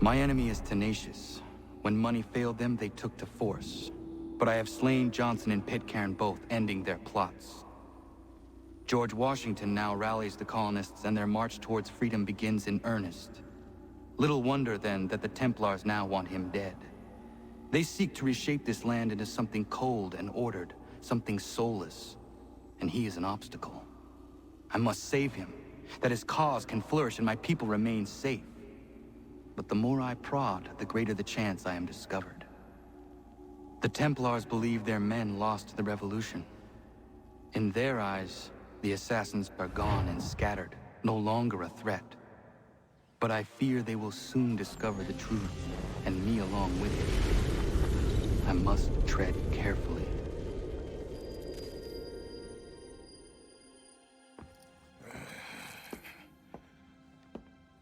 My enemy is tenacious. When money failed them, they took to force. But I have slain Johnson and Pitcairn both, ending their plots. George Washington now rallies the colonists, and their march towards freedom begins in earnest. Little wonder, then, that the Templars now want him dead. They seek to reshape this land into something cold and ordered, something soulless. And he is an obstacle. I must save him, that his cause can flourish and my people remain safe. But the more I prod, the greater the chance I am discovered. The Templars believe their men lost the revolution. In their eyes, the assassins are gone and scattered, no longer a threat. But I fear they will soon discover the truth, and me along with it. I must tread carefully.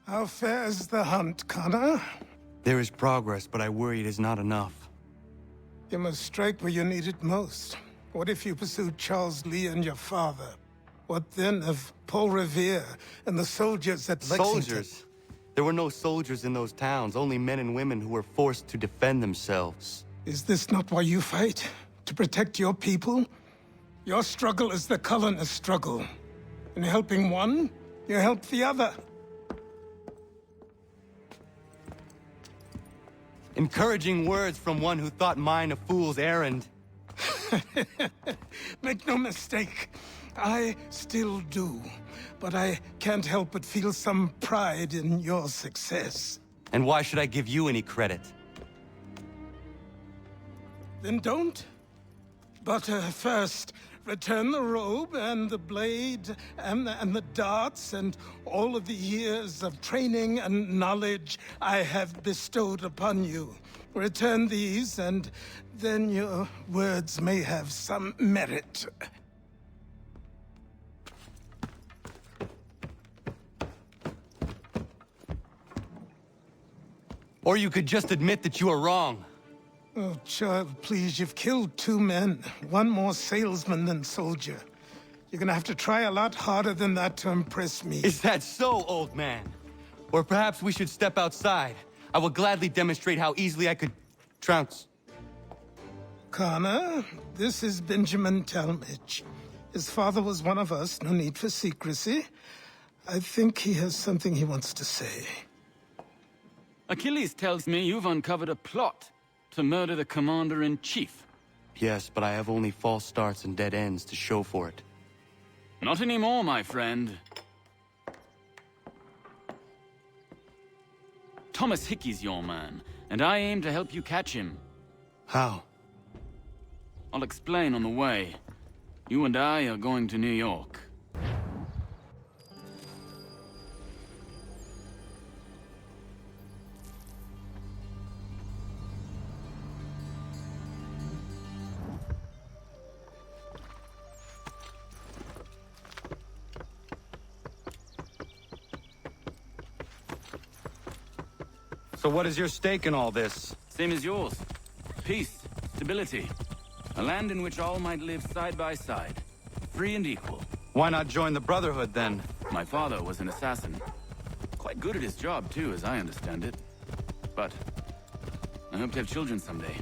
How fares the hunt, Connor? There is progress, but I worry it is not enough. You must strike where you need it most. What if you pursued Charles Lee and your father? What then of Paul Revere and the soldiers at Lexington? Soldiers? There were no soldiers in those towns, only men and women who were forced to defend themselves. Is this not why you fight? To protect your people? Your struggle is the colonist struggle. In helping one, you help the other. Encouraging words from one who thought mine a fool's errand. Make no mistake, I still do. But I can't help but feel some pride in your success. And why should I give you any credit? Then don't. But first, return the robe and the blade and the darts and all of the years of training and knowledge I have bestowed upon you. Return these, and then your words may have some merit. Or you could just admit that you are wrong. Oh, child, please, you've killed 2 men. One more salesman than soldier. You're gonna have to try a lot harder than that to impress me. Is that so, old man? Or perhaps we should step outside. I will gladly demonstrate how easily I could trounce. Connor, this is Benjamin Talmadge. His father was one of us, no need for secrecy. I think he has something he wants to say. Achilles tells me you've uncovered a plot to murder the Commander-in-Chief. Yes, but I have only false starts and dead ends to show for it. Not anymore, my friend. Thomas Hickey's your man, and I aim to help you catch him. How? I'll explain on the way. You and I are going to New York. So what is your stake in all this? Same as yours. Peace, stability. A land in which all might live side by side, free and equal. Why not join the Brotherhood, then? My father was an assassin. Quite good at his job, too, as I understand it. But I hope to have children someday.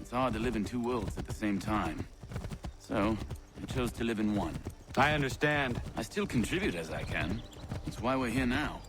It's hard to live in 2 worlds at the same time. So, I chose to live in one. I understand. I still contribute as I can. That's why we're here now.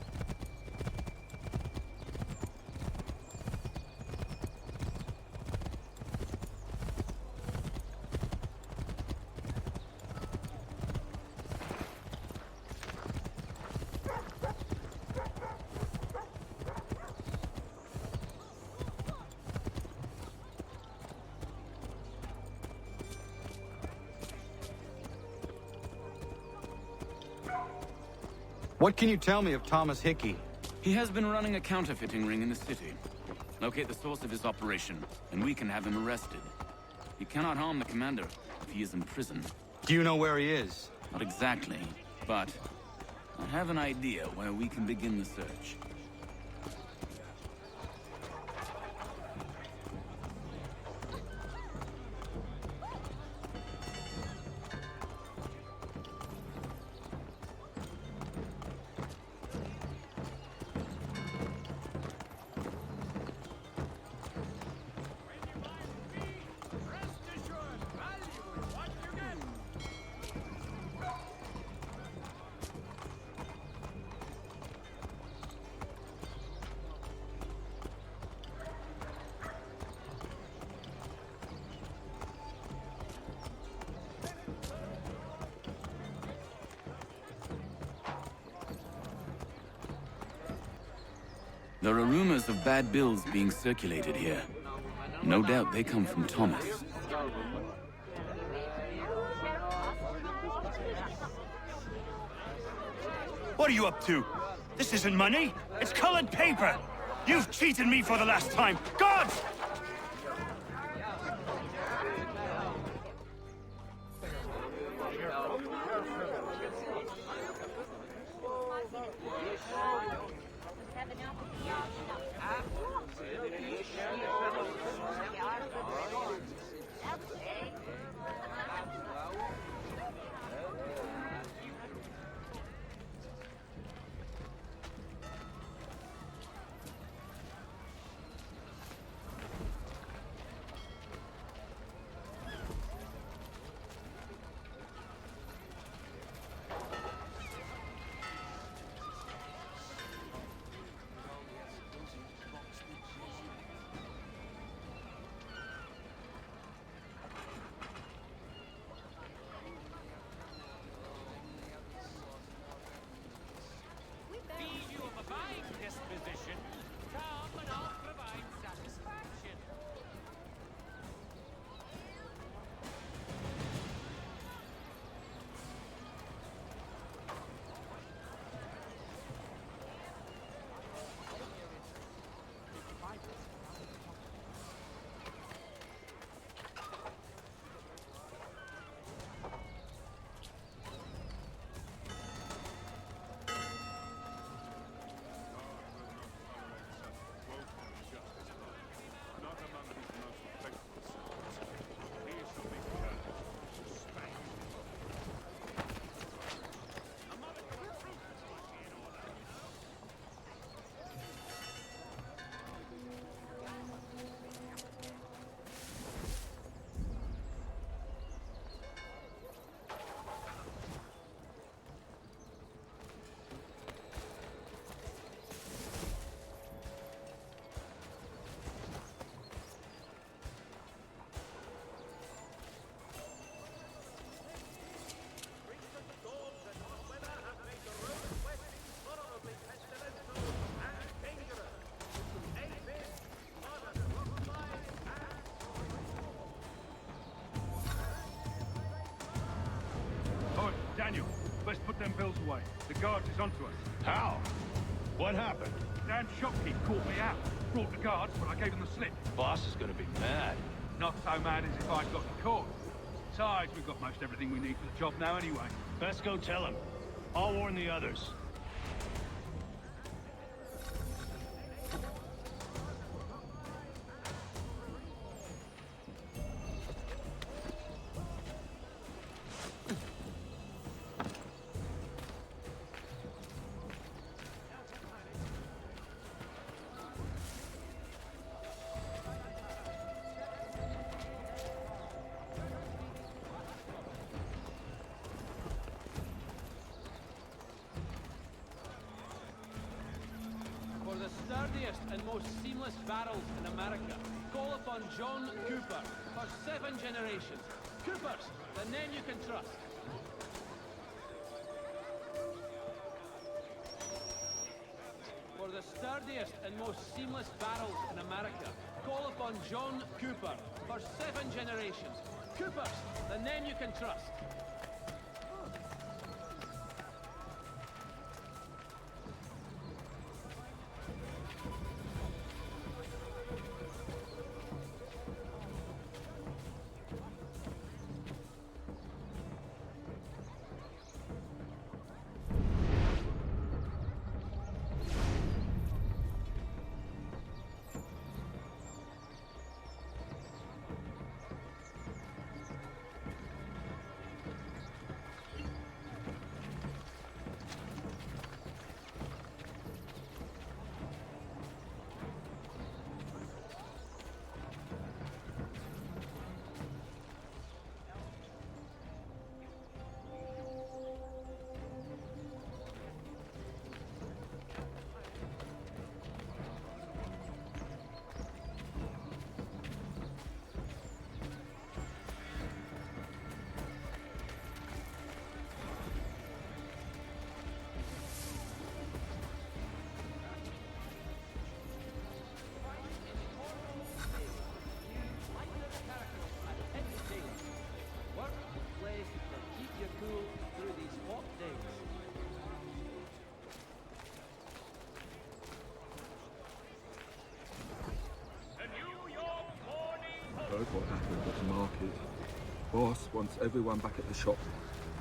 What can you tell me of Thomas Hickey? He has been running a counterfeiting ring in the city. Locate the source of his operation, and we can have him arrested. He cannot harm the commander if he is in prison. Do you know where he is? Not exactly, but I have an idea where we can begin the search. There are rumors of bad bills being circulated here. No doubt they come from Thomas. What are you up to? This isn't money. It's colored paper. You've cheated me for the last time. God! Daniel, let's put them bills away. The guards is onto us. How? What happened? Dan Shopkeep caught me out. Brought the guards, but I gave them the slip. Boss is gonna be mad. Not so mad as if I'd got you caught. Besides, we've got most everything we need for the job now anyway. Best go tell him. I'll warn the others. The sturdiest and most seamless barrels in America. Call upon John Cooper for 7 generations. Coopers, the name you can trust. For the sturdiest and most seamless barrels in America. Call upon John Cooper for 7 generations. Coopers, the name you can trust. happened at the market. Boss wants everyone back at the shop.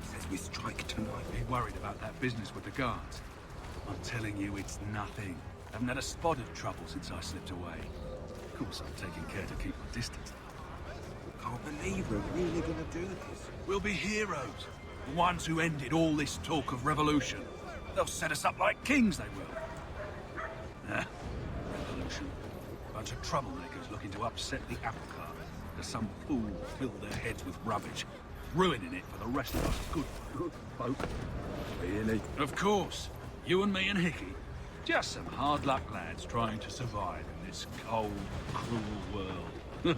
Says we strike tonight. Be worried about that business with the guards. I'm telling you, it's nothing. Haven't had a spot of trouble since I slipped away. Of course, I'm taking care to keep my distance. Can't believe we're really gonna do this. We'll be heroes. The ones who ended all this talk of revolution. They'll set us up like kings, they will. Revolution. Bunch of troublemakers looking to upset the apple cart. As some fool filled their heads with rubbish, ruining it for the rest of us good folk. Really? Of course. You and me and Hickey. Just some hard luck lads trying to survive in this cold, cruel world.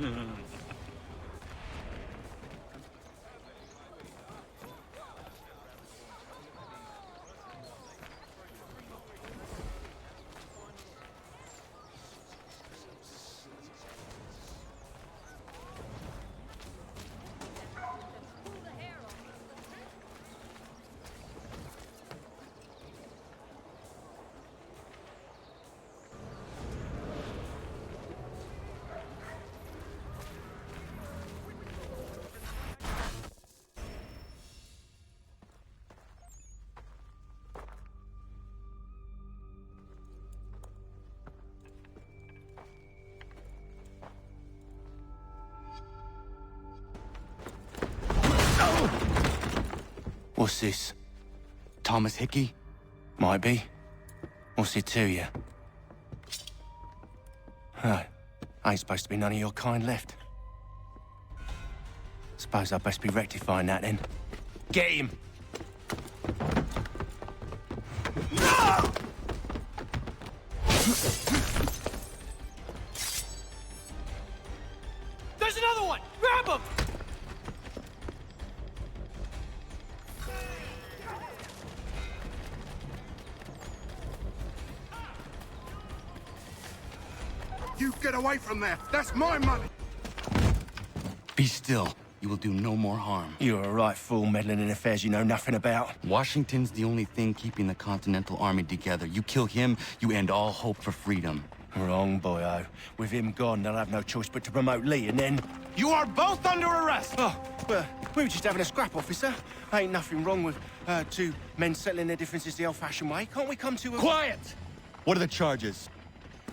What's this? Thomas Hickey? Might be. What's it to you? Ain't supposed to be none of your kind left. Suppose I'd best be rectifying that then. Get him! There's another one! Grab him! You get away from there! That's my money! Be still. You will do no more harm. You're a right fool meddling in affairs you know nothing about. Washington's the only thing keeping the Continental Army together. You kill him, you end all hope for freedom. Wrong, boyo. With him gone, they'll have no choice but to promote Lee, and then... You are both under arrest! Oh, well, we were just having a scrap, officer. Ain't nothing wrong with two men settling their differences the old-fashioned way. Can't we come to a... Quiet! What are the charges?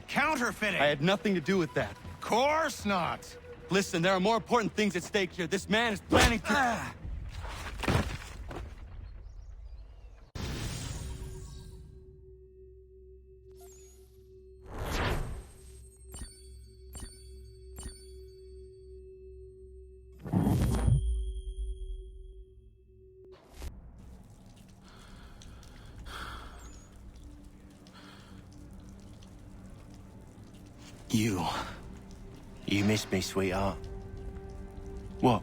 Counterfeiting! I had nothing to do with that. Course not! Listen, there are more important things at stake here. This man is planning to... You missed me, sweetheart. What?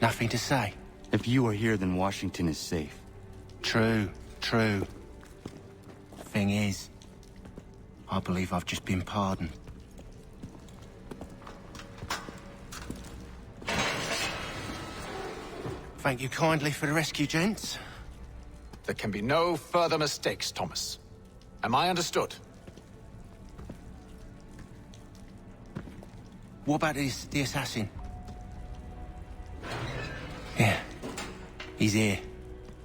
Nothing to say? If you are here, then Washington is safe. True. Thing is, I believe I've just been pardoned. Thank you kindly for the rescue, gents. There can be no further mistakes, Thomas. Am I understood? What about the assassin? Yeah, he's here.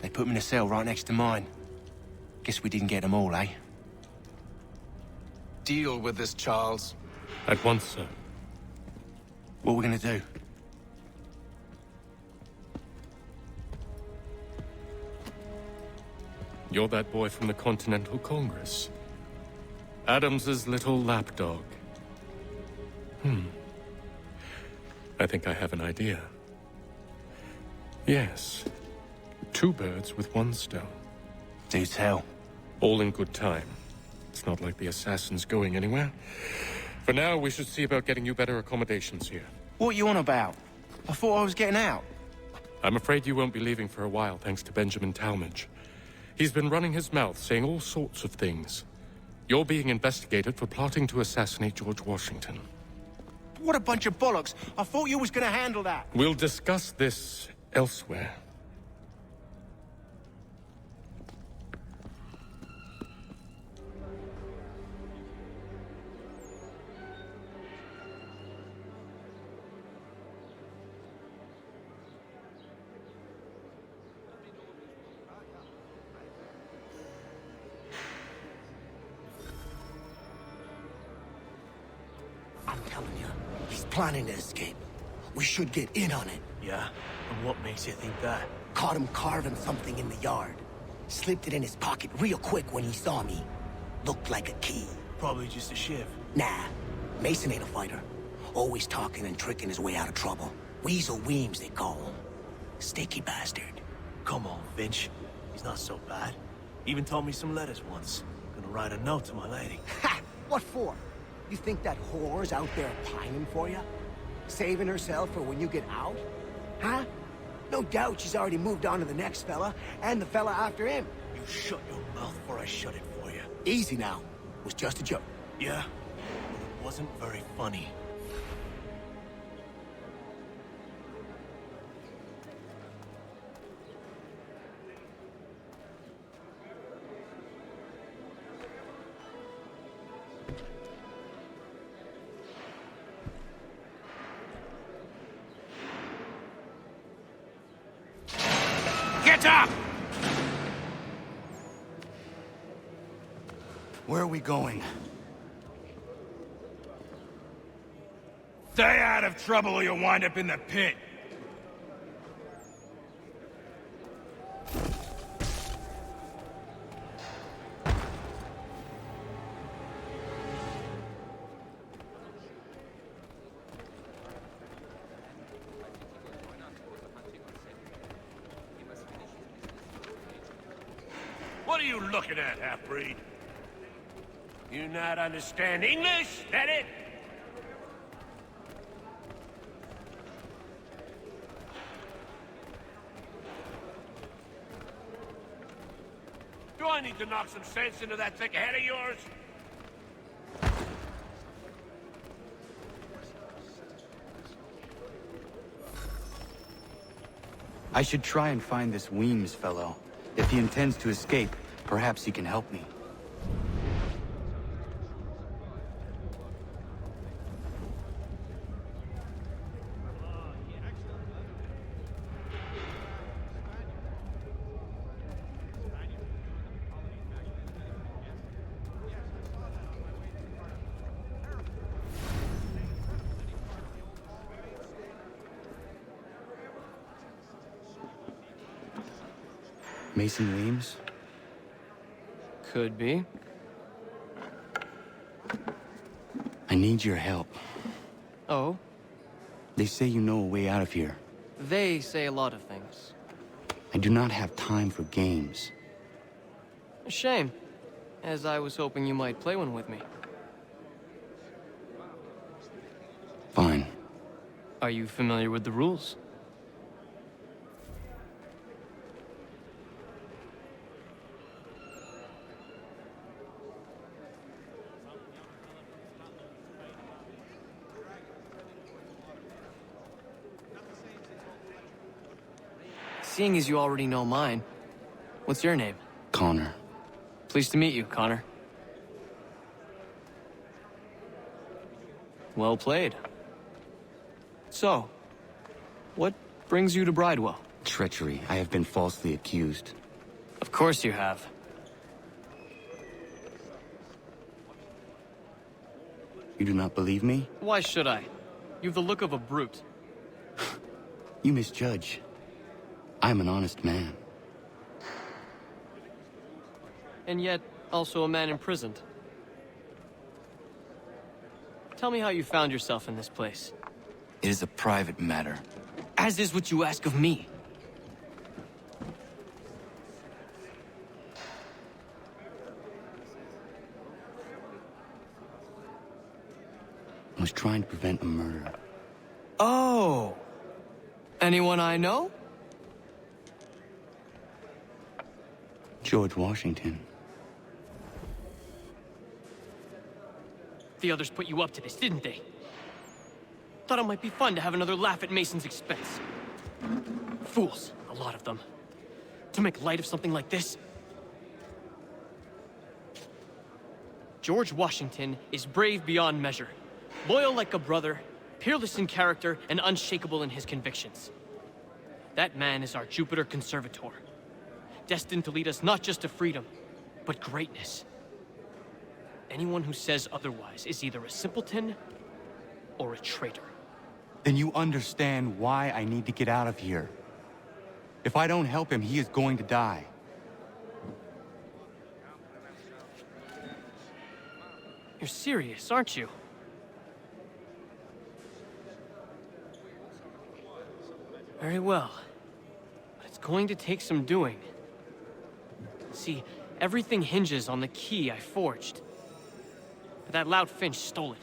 They put him in a cell right next to mine. Guess we didn't get them all, eh? Deal with this, Charles. At once, sir. What are we gonna do? You're that boy from the Continental Congress. Adams's little lapdog. I think I have an idea. Yes. 2 birds with 1 stone. Do tell. All in good time. It's not like the assassin's going anywhere. For now, we should see about getting you better accommodations here. What are you on about? I thought I was getting out. I'm afraid you won't be leaving for a while, thanks to Benjamin Talmadge. He's been running his mouth, saying all sorts of things. You're being investigated for plotting to assassinate George Washington. What a bunch of bollocks. I thought you was gonna handle that. We'll discuss this elsewhere. I'm telling you, he's planning to escape. We should get in on it. Yeah? And what makes you think that? Caught him carving something in the yard. Slipped it in his pocket real quick when he saw me. Looked like a key. Probably just a shiv. Nah, Mason ain't a fighter. Always talking and tricking his way out of trouble. Weasel Weems, they call him. Sticky bastard. Come on, Finch. He's not so bad. Even told me some letters once. Gonna write a note to my lady. Ha! What for? You think that whore's out there pining for you? Saving herself for when you get out? Huh? No doubt she's already moved on to the next fella, and the fella after him. You shut your mouth before I shut it for you. Easy now. Was just a joke. Yeah? Well, it wasn't very funny. Get up! Where are we going? Stay out of trouble or you'll wind up in the pit. What are you looking at, half-breed? You not understand English, that it? Do I need to knock some sense into that thick head of yours? I should try and find this Weems fellow. If he intends to escape, perhaps he can help me. Mason Weems? Could be. I need your help. Oh? They say you know a way out of here. They say a lot of things. I do not have time for games. A shame, as I was hoping you might play one with me. Fine. Are you familiar with the rules? Seeing as you already know mine, what's your name? Connor. Pleased to meet you, Connor. Well played. So, what brings you to Bridewell? Treachery. I have been falsely accused. Of course you have. You do not believe me? Why should I? You've the look of a brute. You misjudge. I am an honest man. And yet, also a man imprisoned. Tell me how you found yourself in this place. It is a private matter. As is what you ask of me. I was trying to prevent a murder. Oh! Anyone I know? George Washington. The others put you up to this, didn't they? Thought it might be fun to have another laugh at Mason's expense. Fools, a lot of them. To make light of something like this. George Washington is brave beyond measure. Loyal like a brother, peerless in character, and unshakable in his convictions. That man is our Jupiter Conservator. Destined to lead us not just to freedom, but greatness. Anyone who says otherwise is either a simpleton or a traitor. Then you understand why I need to get out of here. If I don't help him, he is going to die. You're serious, aren't you? Very well. But it's going to take some doing. See, everything hinges on the key I forged. But that loud Finch stole it.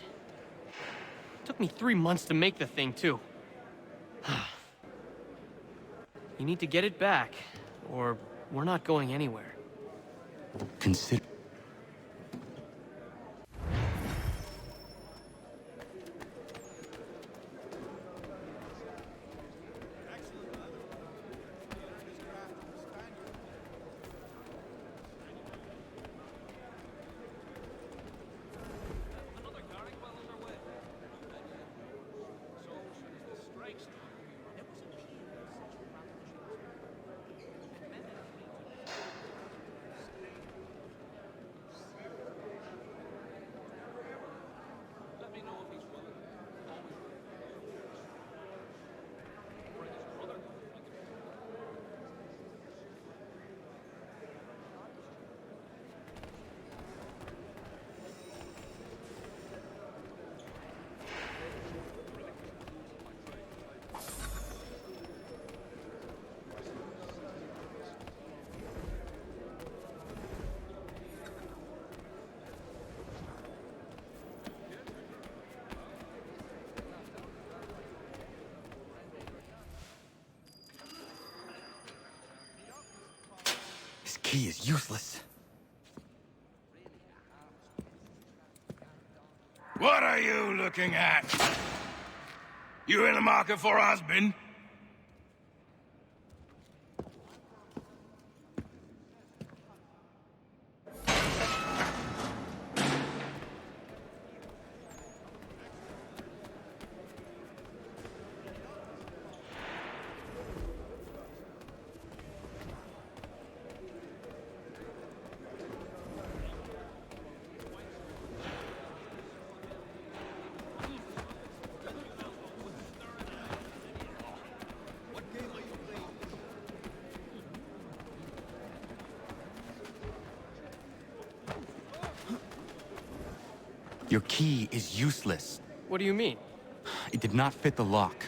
Took me 3 months to make the thing, too. You need to get it back, or we're not going anywhere. Consider... This key is useless. What are you looking at? You in the market for a husband? Your key is useless. What do you mean? It did not fit the lock.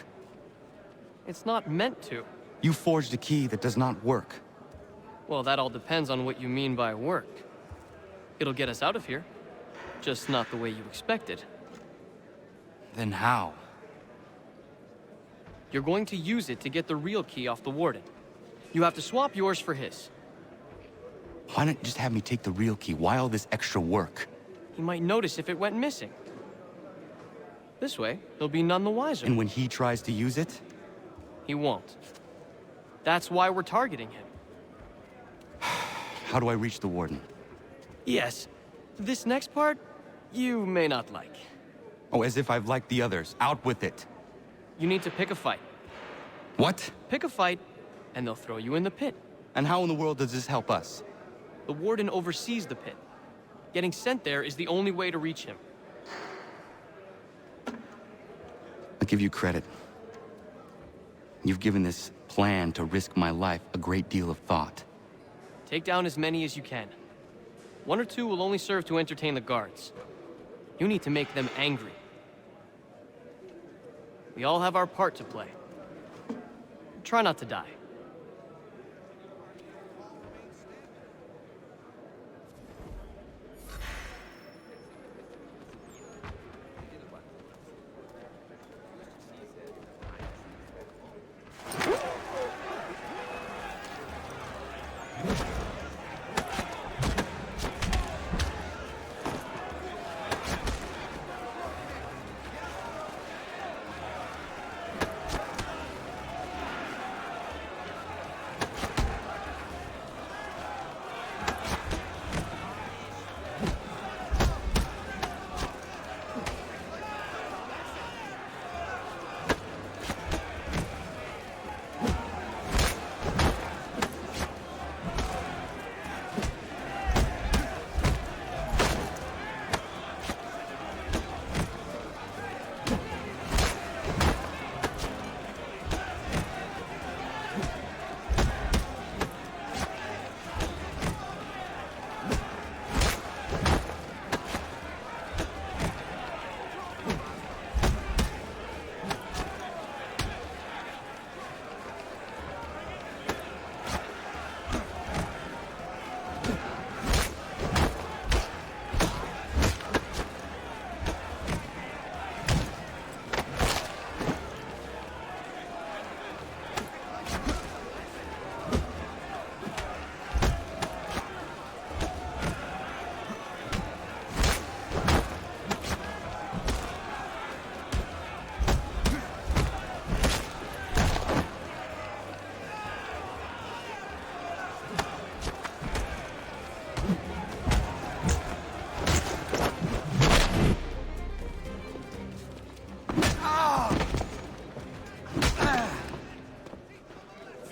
It's not meant to. You forged a key that does not work. Well, that all depends on what you mean by work. It'll get us out of here. Just not the way you expected. Then how? You're going to use it to get the real key off the warden. You have to swap yours for his. Why not just have me take the real key? Why all this extra work? He might notice if it went missing. This way, he'll be none the wiser. And when he tries to use it? He won't. That's why we're targeting him. How do I reach the warden? Yes. This next part, you may not like. Oh, as if I've liked the others. Out with it. You need to pick a fight. What? Pick a fight, and they'll throw you in the pit. And how in the world does this help us? The warden oversees the pit. Getting sent there is the only way to reach him. I'll give you credit. You've given this plan to risk my life a great deal of thought. Take down as many as you can. 1 or 2 will only serve to entertain the guards. You need to make them angry. We all have our part to play. Try not to die.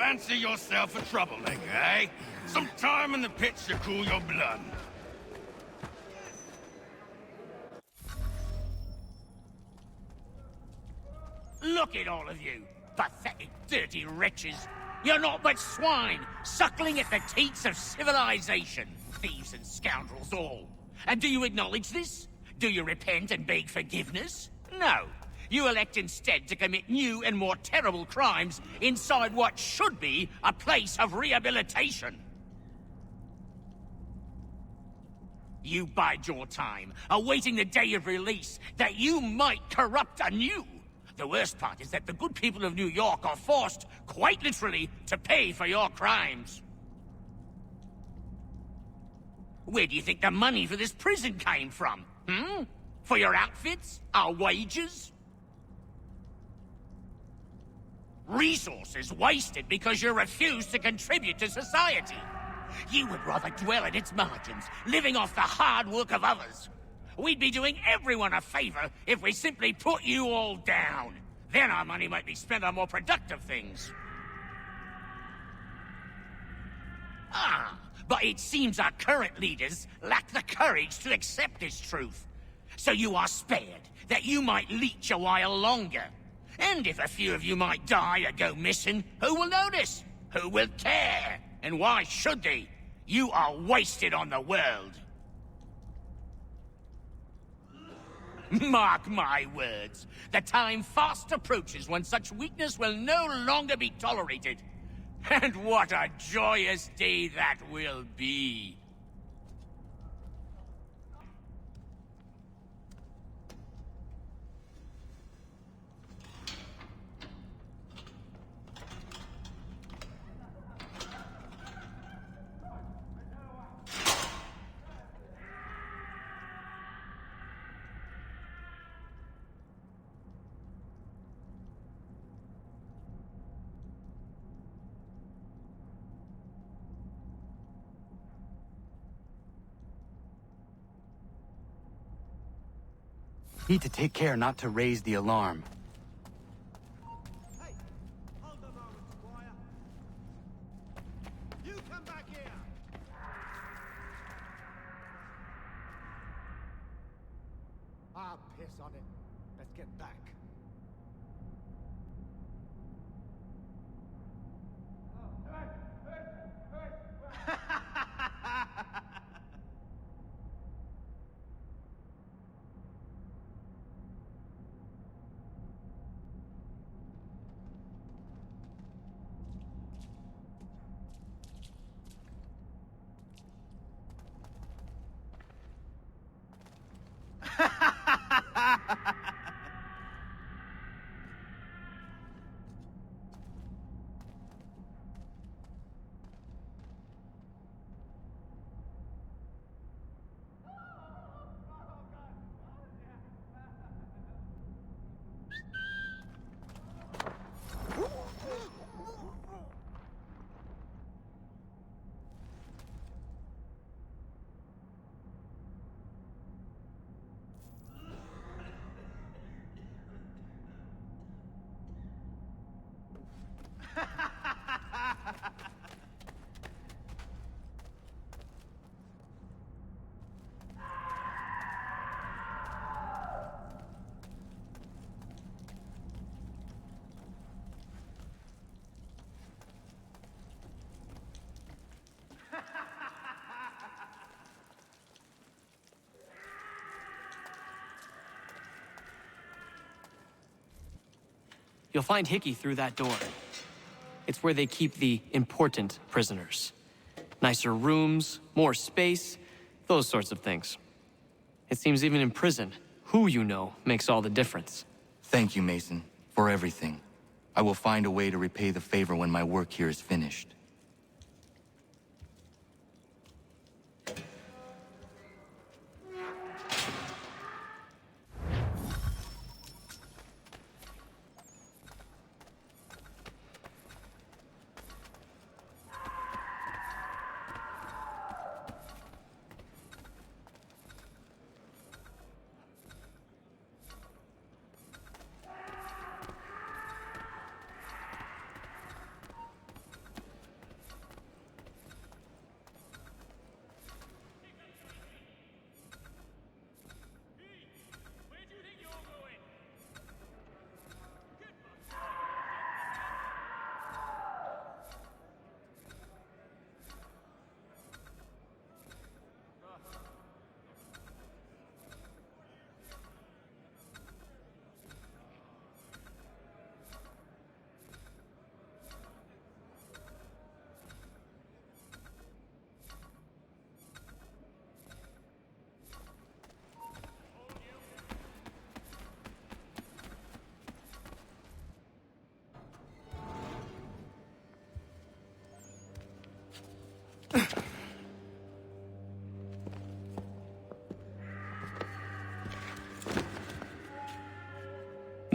Fancy yourself a troublemaker, eh? Some time in the pits to cool your blood. Look at all of you, pathetic, dirty wretches. You're not but swine, suckling at the teats of civilization. Thieves and scoundrels all. And do you acknowledge this? Do you repent and beg forgiveness? No. You elect instead to commit new and more terrible crimes inside what should be a place of rehabilitation. You bide your time, awaiting the day of release, that you might corrupt anew. The worst part is that the good people of New York are forced, quite literally, to pay for your crimes. Where do you think the money for this prison came from? For your outfits? Our wages? Resources wasted because you refuse to contribute to society. You would rather dwell in its margins, living off the hard work of others. We'd be doing everyone a favor if we simply put you all down. Then our money might be spent on more productive things. But it seems our current leaders lack the courage to accept this truth. So you are spared, that you might leech a while longer. And if a few of you might die or go missing, who will notice? Who will care? And why should they? You are wasted on the world. Mark my words. The time fast approaches when such weakness will no longer be tolerated. And what a joyous day that will be. Need to take care not to raise the alarm. Hey, hold a moment, Squire. You come back here. Ah, piss on it. Let's get back. You'll find Hickey through that door. It's where they keep the important prisoners. Nicer rooms, more space, those sorts of things. It seems even in prison, who you know makes all the difference. Thank you, Mason, for everything. I will find a way to repay the favor when my work here is finished.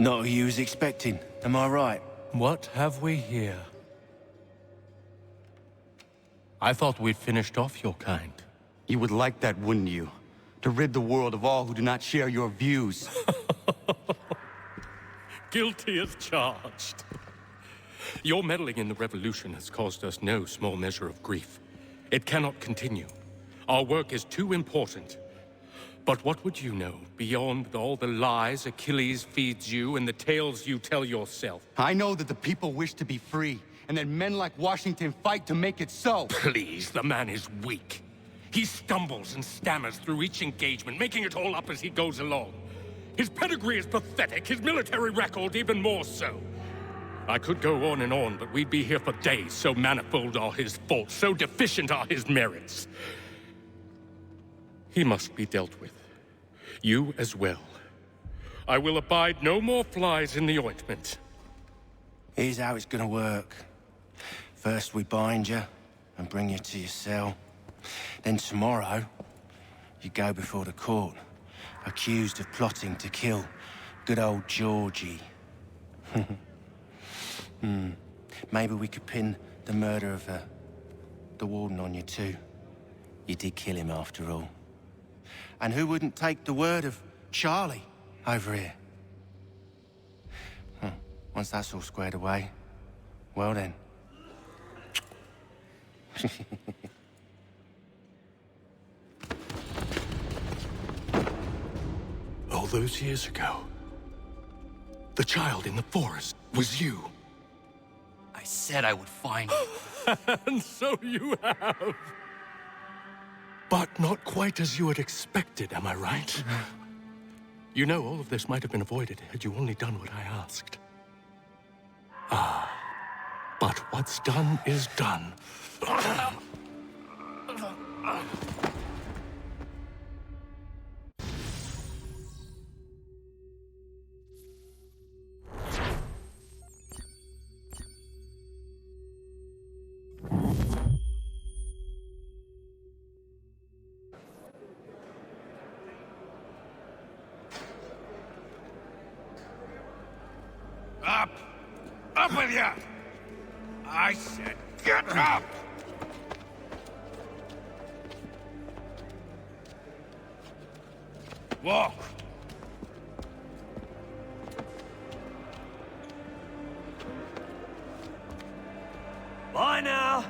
Not what you was expecting, am I right? What have we here? I thought we'd finished off your kind. You would like that, wouldn't you? To rid the world of all who do not share your views. Guilty as charged. Your meddling in the revolution has caused us no small measure of grief. It cannot continue. Our work is too important. But what would you know beyond all the lies Achilles feeds you and the tales you tell yourself? I know that the people wish to be free, and that men like Washington fight to make it so. Please, the man is weak. He stumbles and stammers through each engagement, making it all up as he goes along. His pedigree is pathetic, his military record even more so. I could go on and on, but we'd be here for days, so manifold are his faults, so deficient are his merits. He must be dealt with. You as well. I will abide no more flies in the ointment. Here's how it's gonna work. First we bind you and bring you to your cell. Then tomorrow, you go before the court, accused of plotting to kill good old Georgie. Maybe we could pin the murder of the warden on you too. You did kill him after all. And who wouldn't take the word of Charlie over here? Once that's all squared away, well then. All those years ago, the child in the forest was you. I said I would find you. And so you have. But not quite as you had expected, am I right? You know, all of this might have been avoided had you only done what I asked. Ah, but what's done is done. Up! Up with you! I said get up! Walk! Bye now!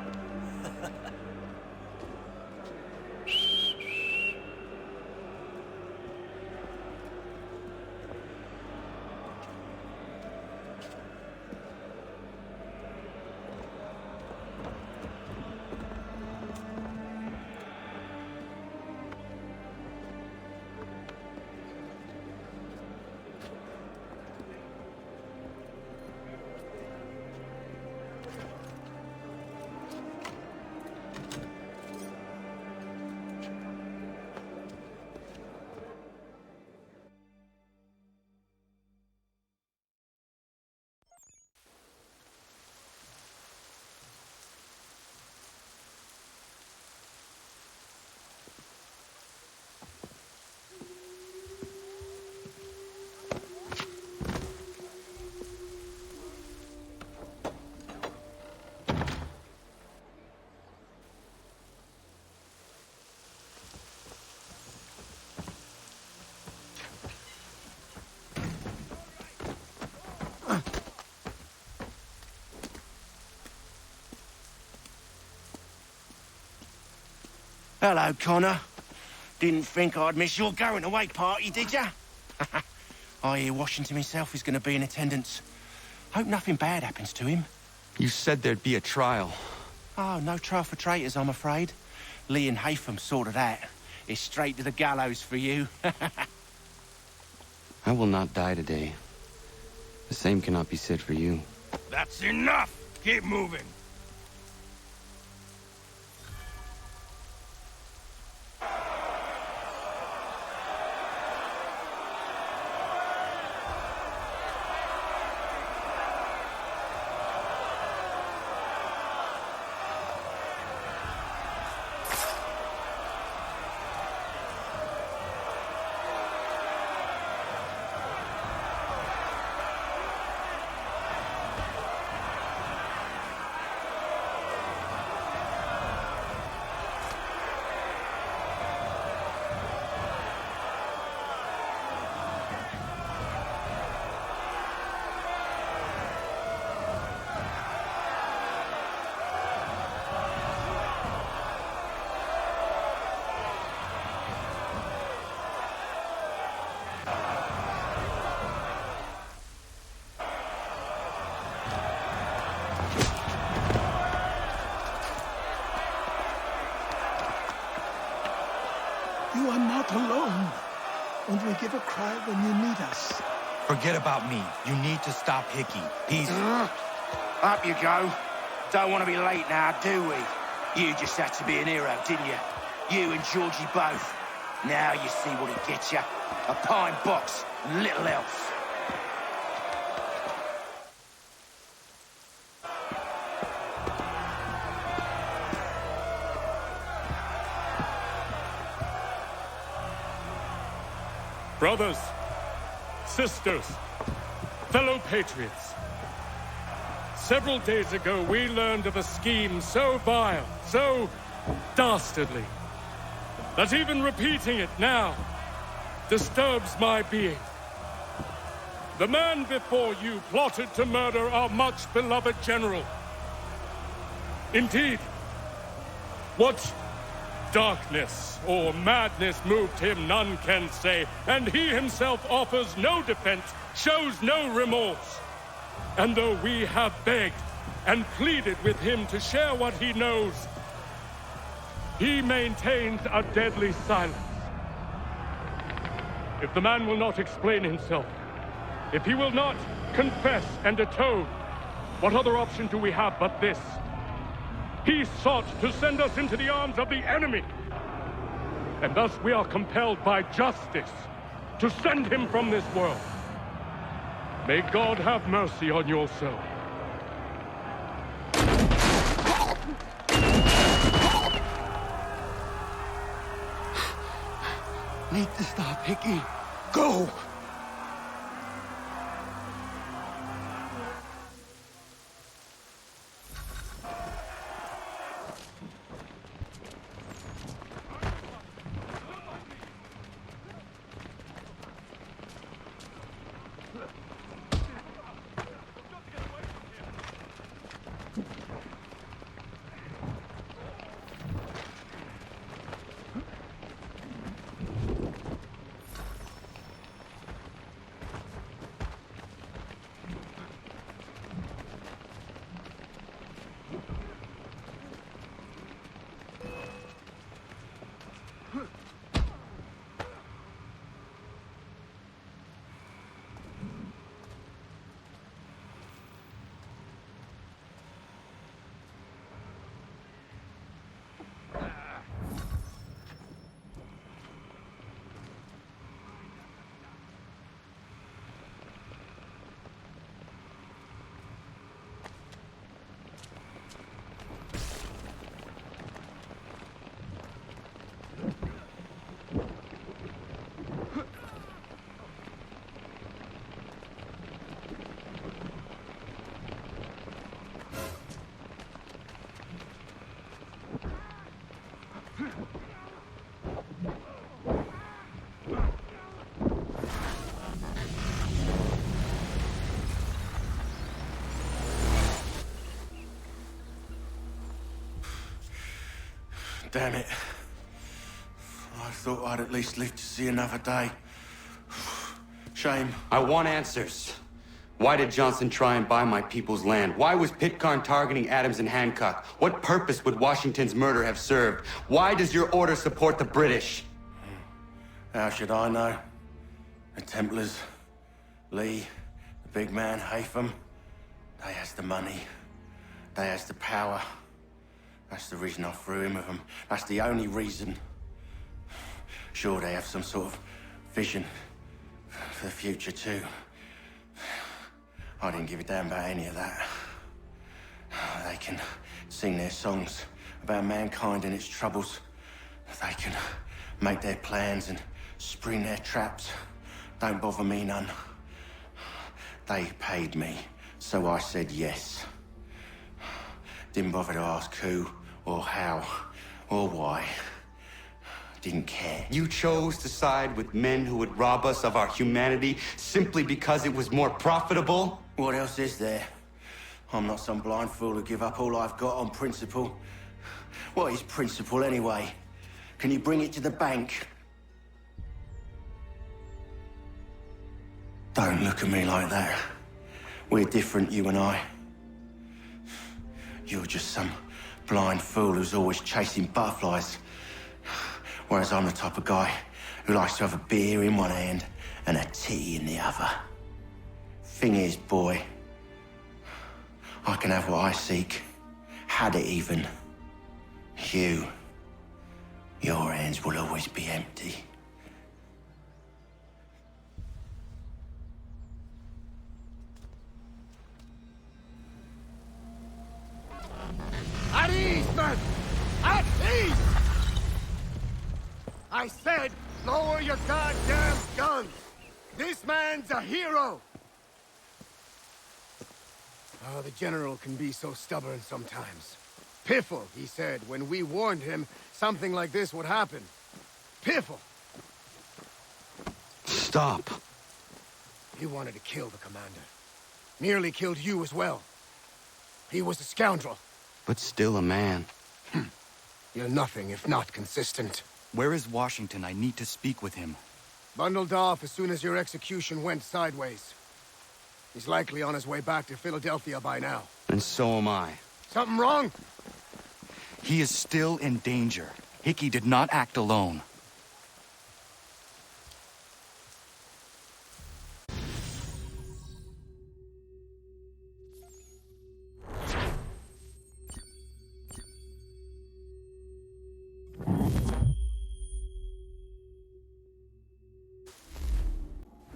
Hello, Connor. Didn't think I'd miss your going-away party, did ya? I hear Washington himself is going to be in attendance. Hope nothing bad happens to him. You said there'd be a trial. Oh, no trial for traitors, I'm afraid. Lee and Haytham sorted that. It's straight to the gallows for you. I will not die today. The same cannot be said for you. That's enough! Keep moving! give a cry when you need us. Forget about me. You need to stop Hickey. He's... Up you go. Don't want to be late now, do we? You just had to be an hero, didn't you? You and Georgie both. Now you see what it gets you. A pine box and little else. Brothers, sisters, fellow patriots. Several days ago, we learned of a scheme so vile, so dastardly, that even repeating it now disturbs my being. The man before you plotted to murder our much-beloved general. Indeed, what darkness or madness moved him, none can say, and he himself offers no defense, shows no remorse. And though we have begged and pleaded with him to share what he knows, he maintains a deadly silence. If the man will not explain himself, if he will not confess and atone, what other option do we have but this? He sought to send us into the arms of the enemy. And thus we are compelled by justice to send him from this world. May God have mercy on your soul. Need to stop Hickey. Go! Damn it. I thought I'd at least live to see another day. Shame. I want answers. Why did Johnson try and buy my people's land? Why was Pitcairn targeting Adams and Hancock? What purpose would Washington's murder have served? Why does your order support the British? How should I know? The Templars, Lee, the big man, Haytham, they has the money. They has the power. That's the reason I threw in with them. That's the only reason. Sure, they have some sort of vision for the future, too. I didn't give a damn about any of that. They can sing their songs about mankind and its troubles. They can make their plans and spring their traps. Don't bother me none. They paid me, so I said yes. Didn't bother to ask who, or how, or why. Didn't care. You chose to side with men who would rob us of our humanity simply because it was more profitable? What else is there? I'm not some blind fool who give up all I've got on principle. What is principle anyway? Can you bring it to the bank? Don't look at me like that. We're different, you and I. You're just some blind fool who's always chasing butterflies. Whereas I'm the type of guy who likes to have a beer in one hand and a tea in the other. Thing is, boy, I can have what I seek. Had it even. Your hands will always be empty. At ease, men! At ease! I said, lower your goddamn guns! This man's a hero! Oh, the General can be so stubborn sometimes. Piffle, he said, when we warned him something like this would happen. Piffle! Stop. He wanted to kill the commander. Nearly killed you as well. He was a scoundrel. But still a man. You're nothing if not consistent. Where is Washington? I need to speak with him. Bundled off as soon as your execution went sideways. He's likely on his way back to Philadelphia by now. And so am I. Something wrong? He is still in danger. Hickey did not act alone.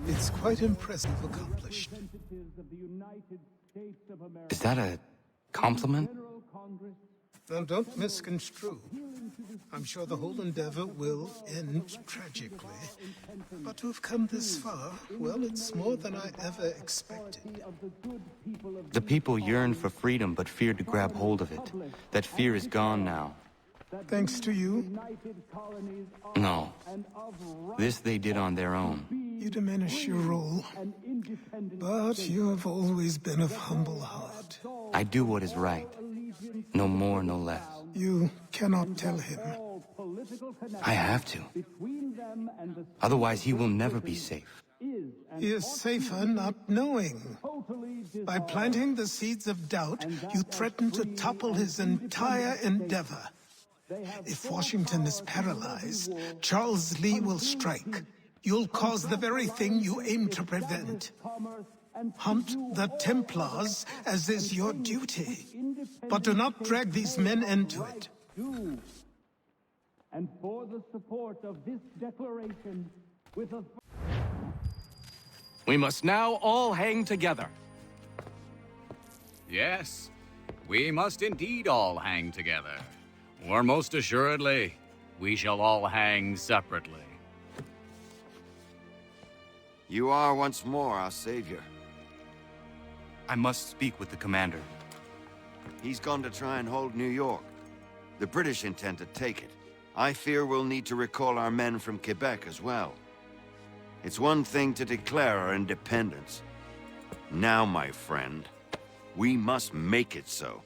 It's quite impressive accomplished. Is that a compliment? Now, don't misconstrue. I'm sure the whole endeavor will end tragically. But to have come this far, well, it's more than I ever expected. The people yearned for freedom but feared to grab hold of it. That fear is gone now. Thanks to you? No. This they did on their own. You diminish your role. But you have always been of humble heart. I do what is right. No more, no less. You cannot tell him. I have to. Otherwise, he will never be safe. He is safer not knowing. By planting the seeds of doubt, you threaten to topple his entire endeavor. If Washington is paralyzed, Charles Lee will strike. You'll cause the very thing you aim to prevent. Hunt the Templars, as is your duty. But do not drag these men into it. And for the support of this declaration, with a... We must now all hang together. Yes, we must indeed all hang together. Or most assuredly, we shall all hang separately. You are once more our savior. I must speak with the commander. He's gone to try and hold New York. The British intend to take it. I fear we'll need to recall our men from Quebec as well. It's one thing to declare our independence. Now, my friend, we must make it so.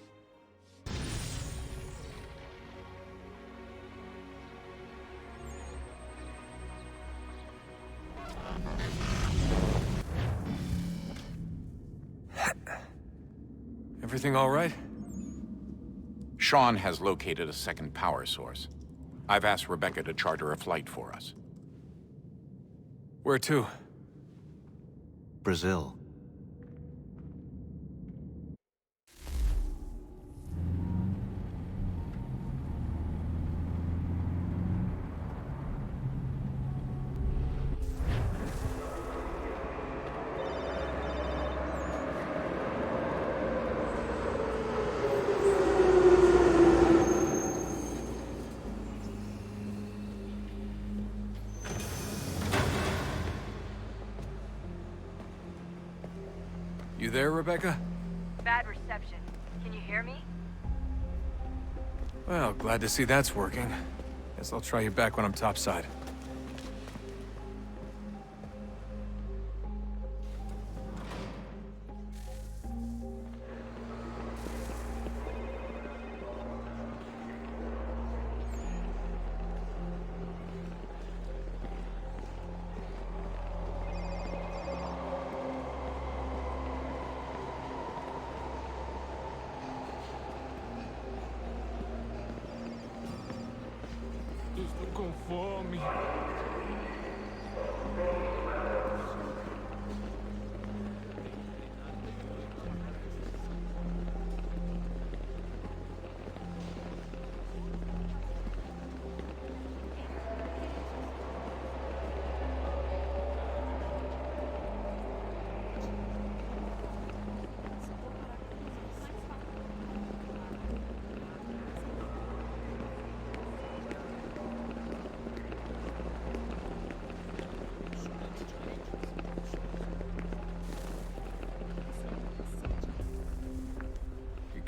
Everything all right? Sean has located a second power source. I've asked Rebecca to charter a flight for us. Where to? Brazil. You there, Rebecca? Bad reception. Can you hear me? Well, glad to see that's working. Guess I'll try you back when I'm topside. Estou com fome.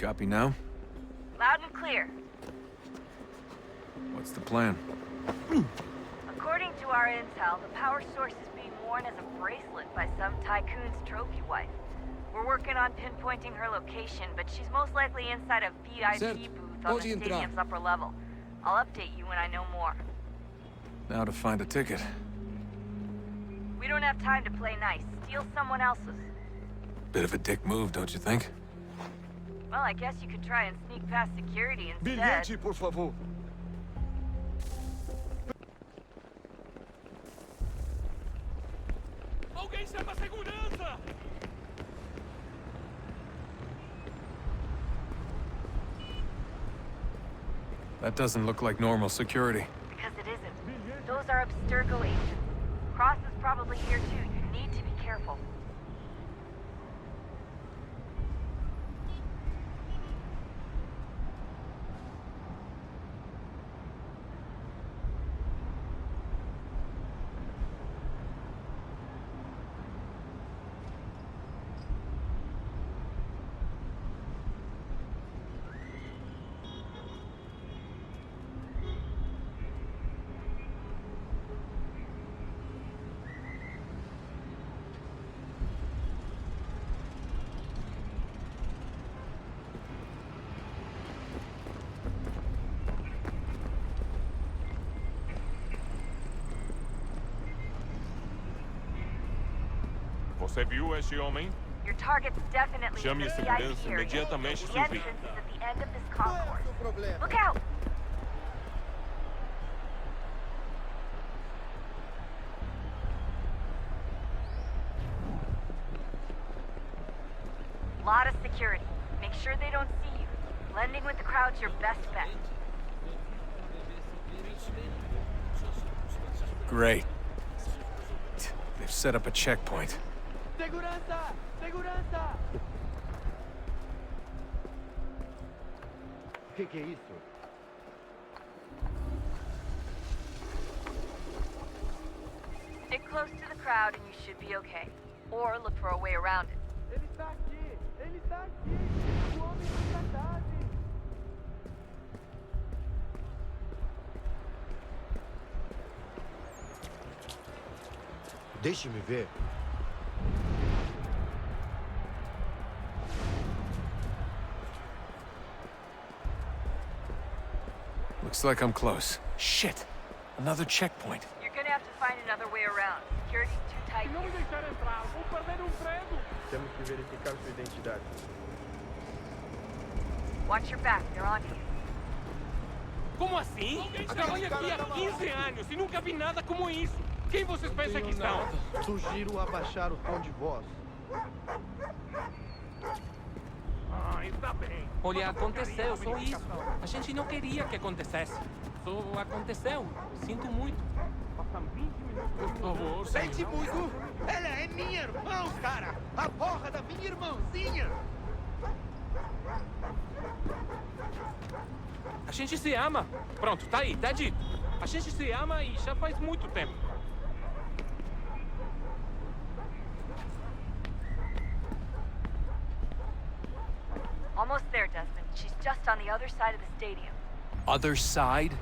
Copy now? Loud and clear. What's the plan? According to our intel, the power source is being worn as a bracelet by some tycoon's trophy wife. We're working on pinpointing her location, but she's most likely inside a VIP booth on the stadium's upper level. I'll update you when I know more. Now to find a ticket. We don't have time to play nice. Steal someone else's. Bit of a dick move, don't you think? Well, I guess you could try and sneak past security instead. Bilhete, por favor. Alguém chama a segurança! That doesn't look like normal security. Because it isn't. Those are Abstergo agents. Cross is probably here too. You need to be careful. Você viu este homem? Your target's definitely in Chame the a VIP segurança area. imediatamente, The Sylvie. entrance is at the end of this concourse. Look out! Lot of security. Make sure they don't see you. Blending with the crowd's your best bet. Great. They've set up a checkpoint. Segurança! Segurança! Que é isso? Stick close to the crowd and you should be okay. Or look for a way around it. Ele está aqui! Ele está aqui! O homem está tarde! Deixe-me ver. Looks like I'm close. Shit! Another checkpoint. You're gonna have to find another way around. Security's too tight. Se não me deixar entrar, vou perder emprego! Temos que verificar sua identidade. Watch your back, they're on you. Como assim? Trabalho aqui há 15 anos e nunca vi nada como isso. Quem vocês pensam que estão? Sugiro abaixar o tom de voz. Ah, está bem. Olha, aconteceu, só isso. A gente não queria que acontecesse. Só aconteceu. Sinto muito. Passam 20 minutos. Por favor, Sente muito! Ela é minha irmã, cara! A porra da minha irmãzinha! A gente se ama. Pronto, tá aí, tá dito. A gente se ama e já faz muito tempo. Almost there, Desmond. She's just on the other side of the stadium. Other side?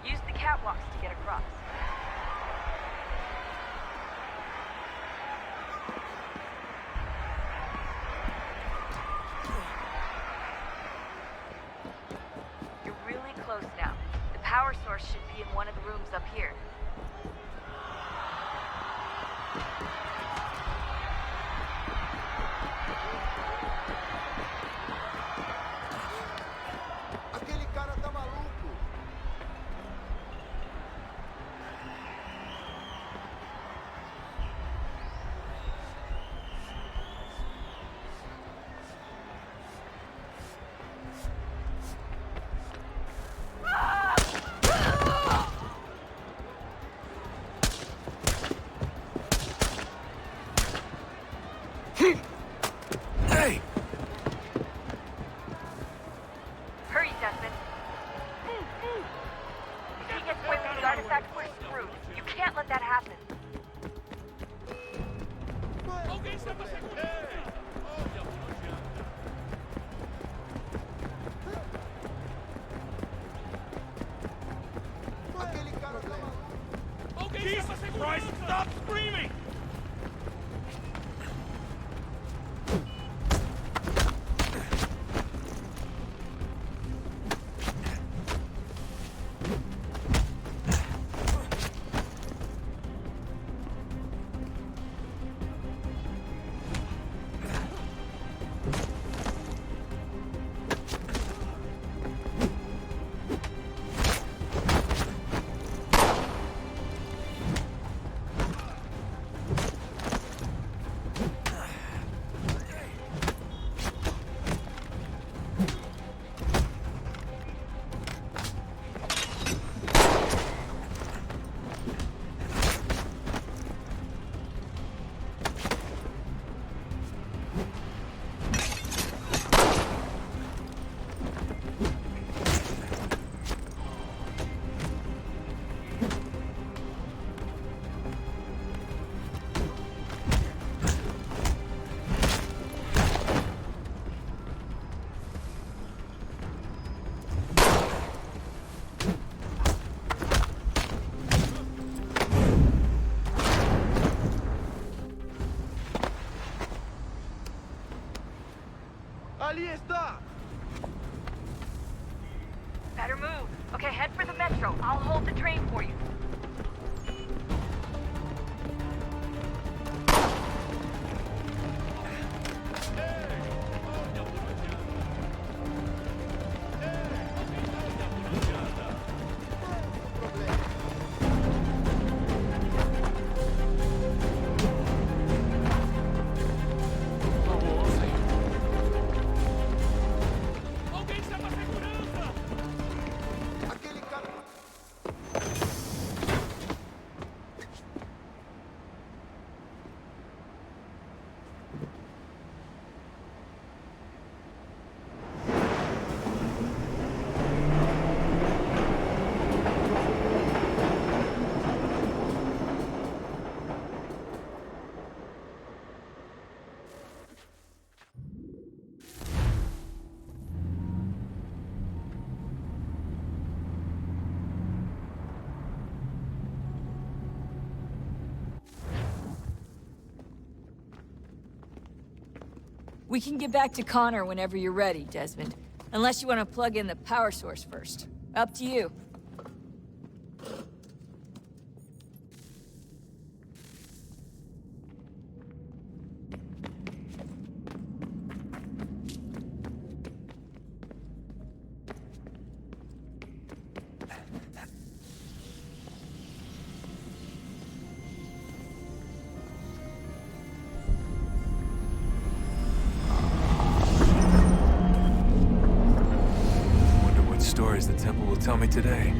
Use the catwalks to get across. You're really close now. The power source should be in one of the rooms up here. artifact, we're screwed. You can't let that happen. Jesus Christ, stop screaming! Better move. Okay, head for the metro. I'll hold the train for you. We can get back to Connor whenever you're ready, Desmond. Unless you want to plug in the power source first. Up to you. Stories the temple will tell me today.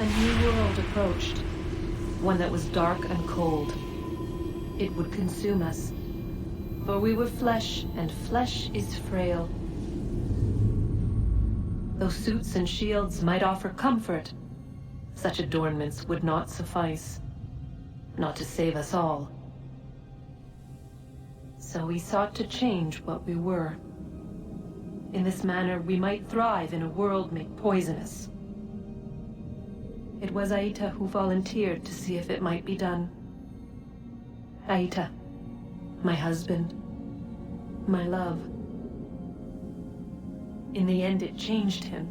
A new world approached, one that was dark and cold. It would consume us, for we were flesh, and flesh is frail. Though suits and shields might offer comfort, such adornments would not suffice. not to save us all. So we sought to change what we were. In this manner, we might thrive in a world made poisonous. It was Aita who volunteered to see if it might be done. Aita, my husband, my love. In the end, it changed him,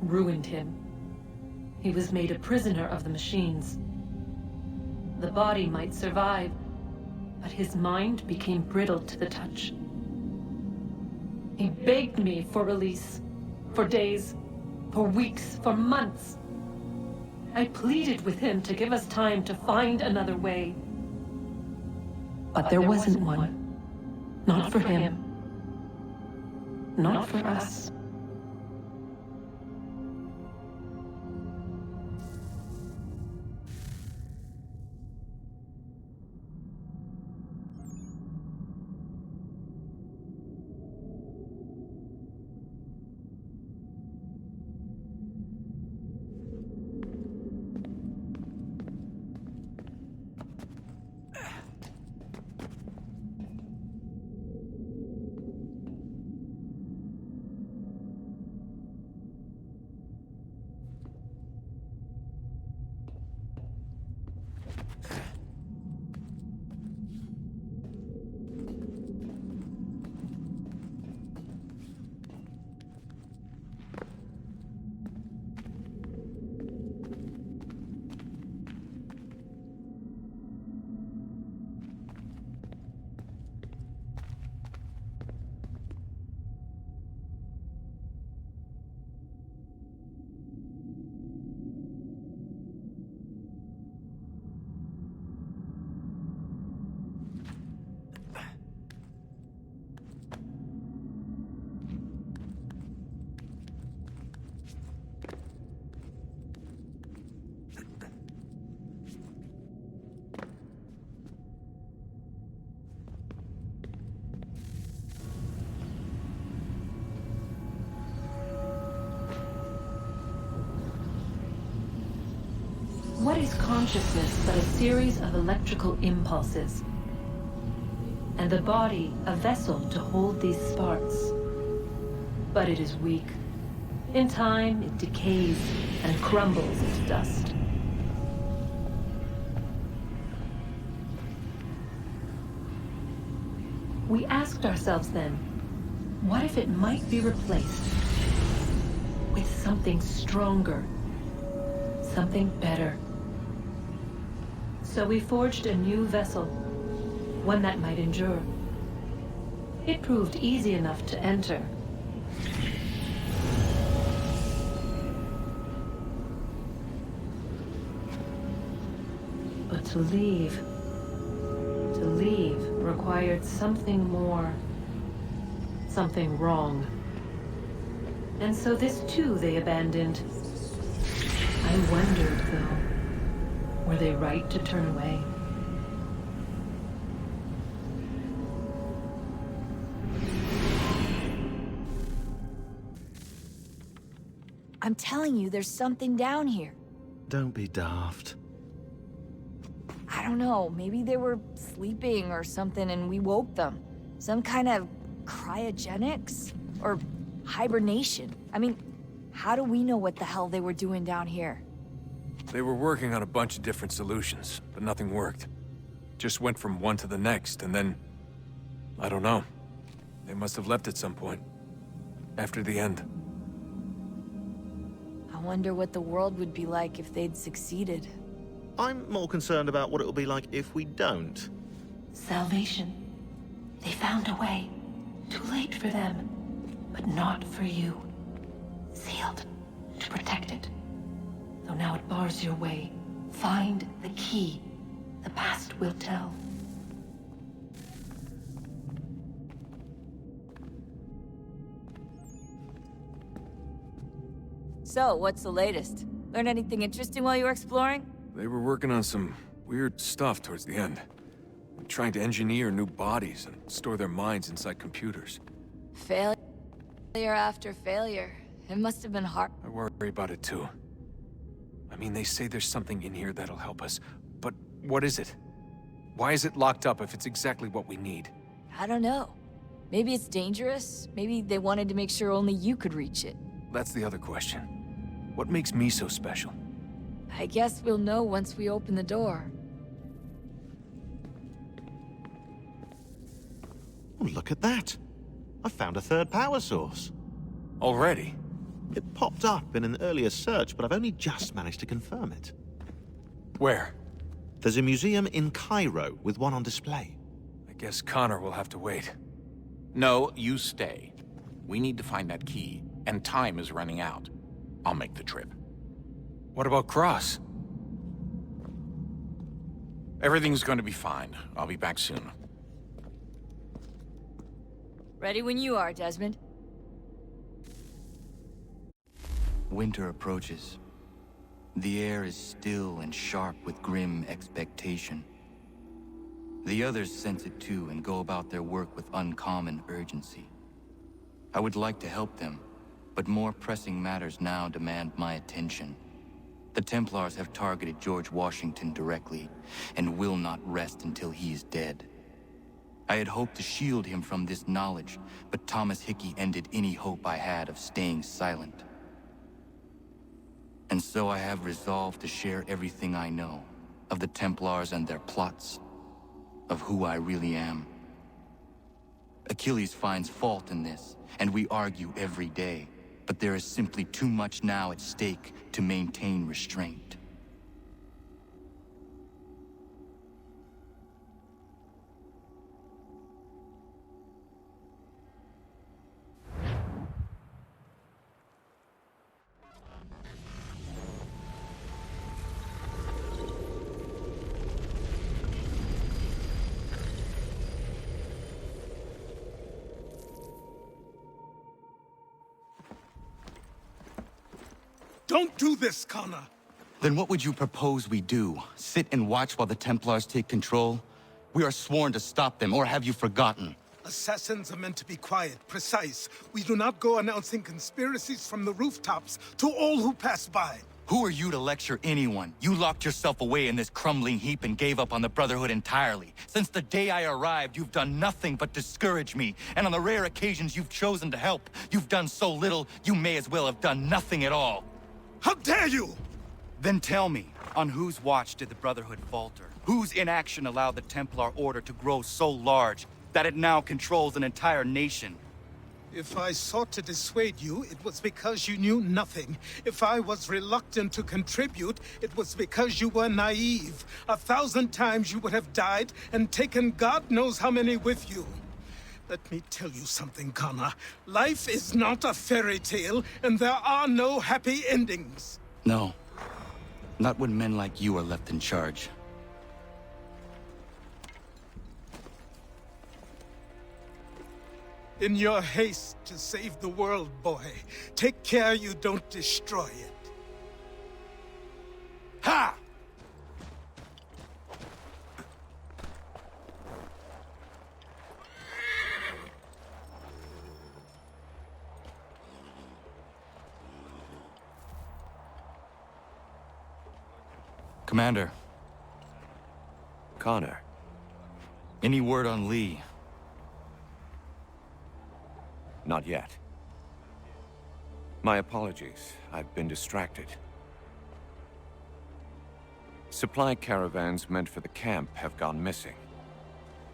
ruined him. He was made a prisoner of the machines. The body might survive, but his mind became brittle to the touch. He begged me for release, for days, for weeks, for months. I pleaded with him to give us time to find another way. But there wasn't one. Not for him. Not for us. What is consciousness but a series of electrical impulses? And the body a vessel to hold these sparks. But it is weak. In time, it decays and crumbles into dust. We asked ourselves then, what if it might be replaced with something stronger, something better? So we forged a new vessel, one that might endure. It proved easy enough to enter. But to leave required something more, something wrong. And so this too they abandoned. I wondered, though, were they right to turn away? I'm telling you, there's something down here. Don't be daft. I don't know, maybe they were sleeping or something and we woke them. Some kind of cryogenics? Or hibernation? I mean, how do we know what the hell they were doing down here? They were working on a bunch of different solutions, but nothing worked. Just went from one to the next, and then... I don't know. They must have left at some point. After the end. I wonder what the world would be like if they'd succeeded. I'm more concerned about what it'll be like if we don't. Salvation. They found a way. Too late for them, but not for you. Sealed to protect it. Though now it bars your way. Find the key. The past will tell. So, what's the latest? Learn anything interesting while you were exploring? They were working on some weird stuff towards the end. Trying to engineer new bodies and store their minds inside computers. Failure after failure. It must have been hard. I worry about it too. I mean, they say there's something in here that'll help us, but What is it? Why is it locked up if it's exactly what we need? I don't know. Maybe it's dangerous. Maybe they wanted to make sure only you could reach it. That's the other question. What makes me so special? I guess we'll know once we open the door. Oh, look at that. I found a third power source. Already? It popped up in an earlier search, but I've only just managed to confirm it. Where? There's a museum in Cairo with one on display. I guess Connor will have to wait. No, you stay. We need to find that key, and time is running out. I'll make the trip. What about Cross? Everything's going to be fine. I'll be back soon. Ready when you are, Desmond. Winter approaches. The air is still and sharp with grim expectation. The others sense it too and go about their work with uncommon urgency. I would like to help them, but more pressing matters now demand my attention. The Templars have targeted George Washington directly, and will not rest until he is dead. I had hoped to shield him from this knowledge, but Thomas Hickey ended any hope I had of staying silent. And so I have resolved to share everything I know of the Templars and their plots, of who I really am. Achilles finds fault in this, and we argue every day, but there is simply too much now at stake to maintain restraint. Don't do this, Connor. Then what would you propose we do? Sit and watch while the Templars take control? We are sworn to stop them, or have you forgotten? Assassins are meant to be quiet, precise. We do not go announcing conspiracies from the rooftops to all who pass by. Who are you to lecture anyone? You locked yourself away in this crumbling heap and gave up on the Brotherhood entirely. Since the day I arrived, you've done nothing but discourage me. And on the rare occasions you've chosen to help, you've done so little, you may as well have done nothing at all. How dare you! Then tell me, on whose watch did the Brotherhood falter? Whose inaction allowed the Templar Order to grow so large that it now controls an entire nation? If I sought to dissuade you, it was because you knew nothing. If I was reluctant to contribute, it was because you were naive. 1,000 times you would have died and taken God knows how many with you. Let me tell you something, Connor. Life is not a fairy tale, and there are no happy endings. No. Not when men like you are left in charge. In your haste to save the world, boy, take care you don't destroy it. Ha! Commander. Connor. Any word on Lee? Not yet. My apologies. I've been distracted. Supply caravans meant for the camp have gone missing.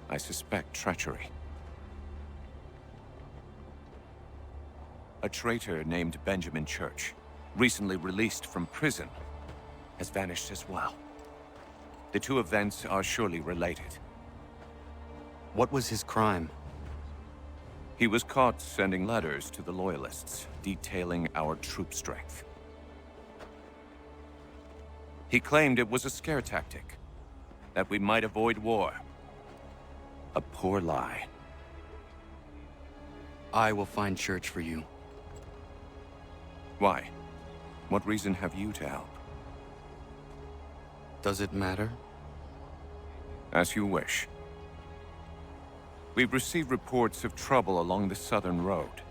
I suspect treachery. A traitor named Benjamin Church, recently released from prison, has vanished as well. The two events are surely related. What was his crime? He was caught sending letters to the Loyalists, detailing our troop strength. He claimed it was a scare tactic, that we might avoid war. A poor lie. I will find Church for you. Why? What reason have you to help? Does it matter? As you wish. We've received reports of trouble along the southern road.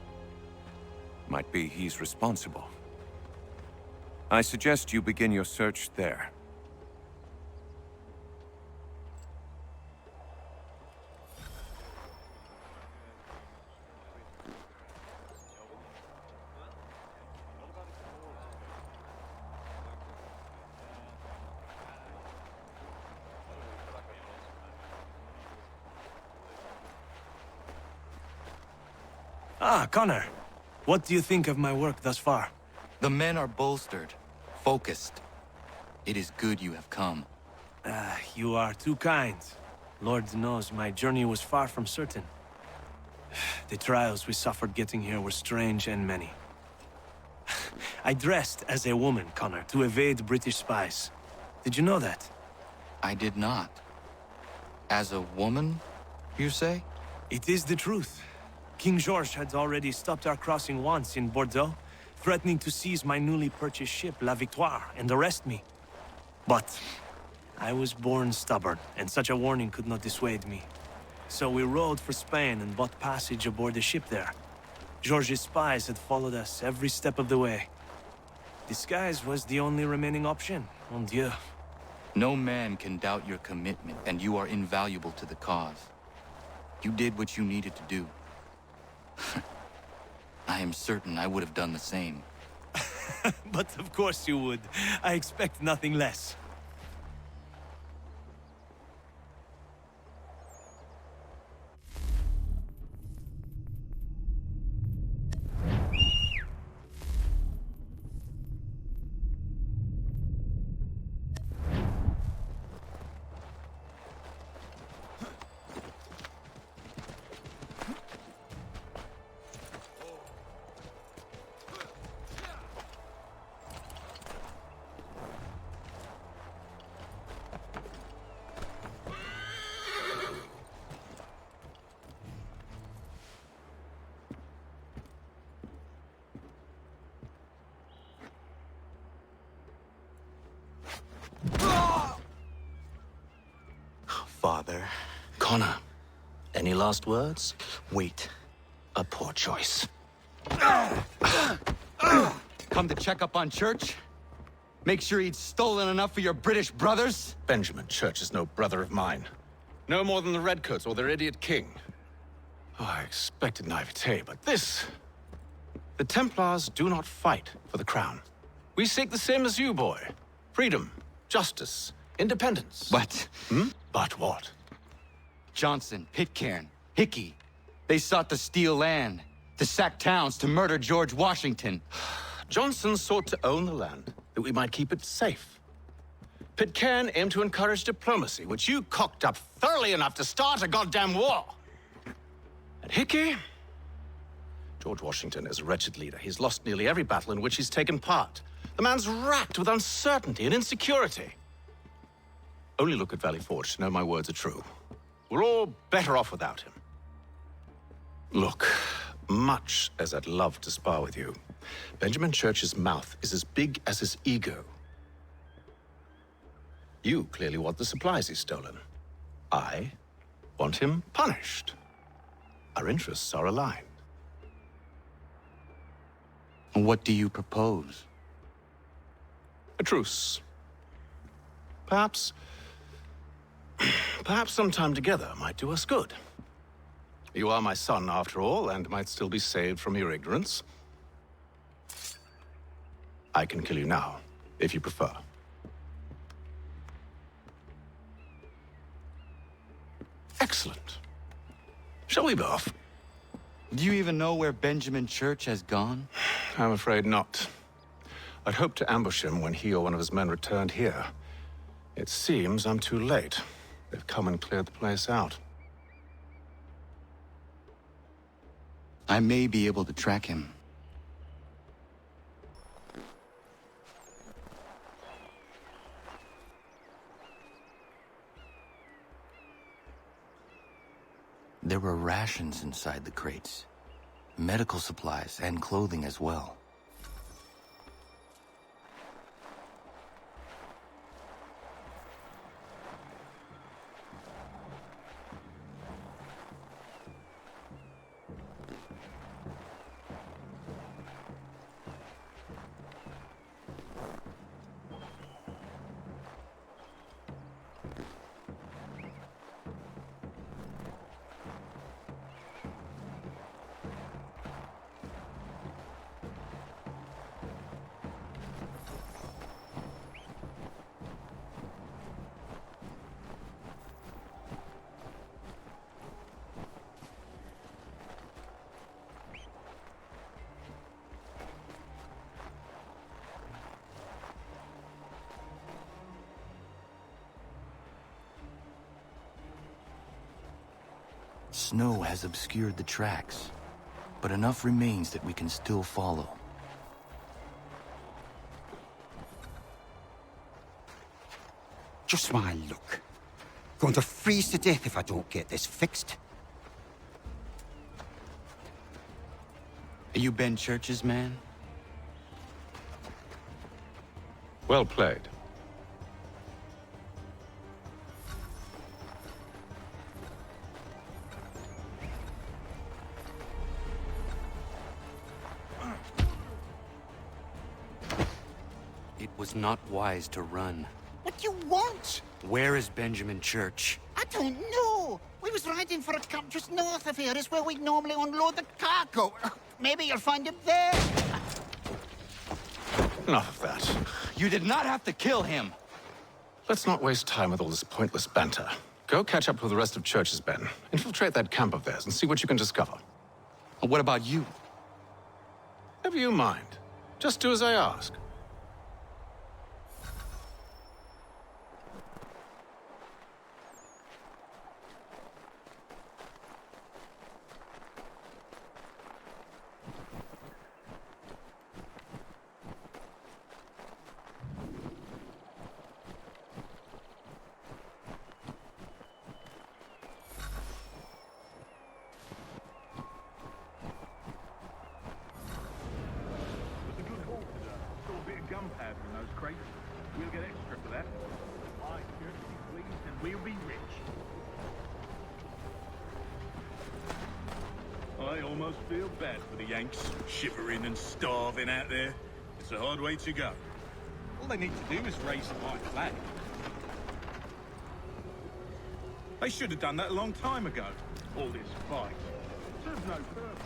Might be he's responsible. I suggest you begin your search there. Ah, Connor. What do you think of my work thus far? The men are bolstered, focused. It is good you have come. You are too kind. Lord knows my journey was far from certain. The trials we suffered getting here were strange and many. I dressed as a woman, Connor, to evade British spies. Did you know that? I did not. As a woman, you say? It is the truth. King George had already stopped our crossing once in Bordeaux, threatening to seize my newly purchased ship, La Victoire, and arrest me. But I was born stubborn, and such a warning could not dissuade me. So we rode for Spain and bought passage aboard the ship there. George's spies had followed us every step of the way. Disguise was the only remaining option, mon Dieu. No man can doubt your commitment, and you are invaluable to the cause. You did what you needed to do. I am certain I would have done the same. But of course you would. I expect nothing less. Father. Connor, any last words? Wait. A poor choice. Come to check up on Church? Make sure he'd stolen enough for your British brothers? Benjamin Church is no brother of mine. No more than the Redcoats or their idiot king. Oh, I expected naivete, but this... The Templars do not fight for the crown. We seek the same as you, boy. Freedom, justice, independence. What? But what? Johnson, Pitcairn, Hickey. They sought to steal land, to sack towns, to murder George Washington. Johnson sought to own the land, that we might keep it safe. Pitcairn aimed to encourage diplomacy, which you cocked up thoroughly enough to start a goddamn war. And Hickey? George Washington is a wretched leader. He's lost nearly every battle in which he's taken part. The man's racked with uncertainty and insecurity. Only look at Valley Forge to know my words are true. We're all better off without him. Look, much as I'd love to spar with you, Benjamin Church's mouth is as big as his ego. You clearly want the supplies he's stolen. I want him punished. Our interests are aligned. What do you propose? A truce. Perhaps some time together might do us good. You are my son, after all, and might still be saved from your ignorance. I can kill you now, if you prefer. Excellent. Shall we be off? Do you even know where Benjamin Church has gone? I'm afraid not. I'd hoped to ambush him when he or one of his men returned here. It seems I'm too late. They've come and cleared the place out. I may be able to track him. There were rations inside the crates. Medical supplies and clothing as well. Snow has obscured the tracks, but enough remains that we can still follow. Just my luck. Going to freeze to death if I don't get this fixed. Are you Ben Church's man? Well played. It was not wise to run. What do you want? Where is Benjamin Church? I don't know. We was riding for a camp just north of here. It's where we normally unload the cargo. Maybe you'll find him there. Enough of that. You did not have to kill him! Let's not waste time with all this pointless banter. Go catch up with the rest of Church's men. Infiltrate that camp of theirs and see what you can discover. And what about you? Never you mind. Just do as I ask. Gunpowder in those crates. We'll get extra for that. Aye, Church, be pleased, and we'll be rich. I almost feel bad for the Yanks, shivering and starving out there. It's a hard way to go. All they need to do is raise the white flag. They should have done that a long time ago. All this fight serves no purpose.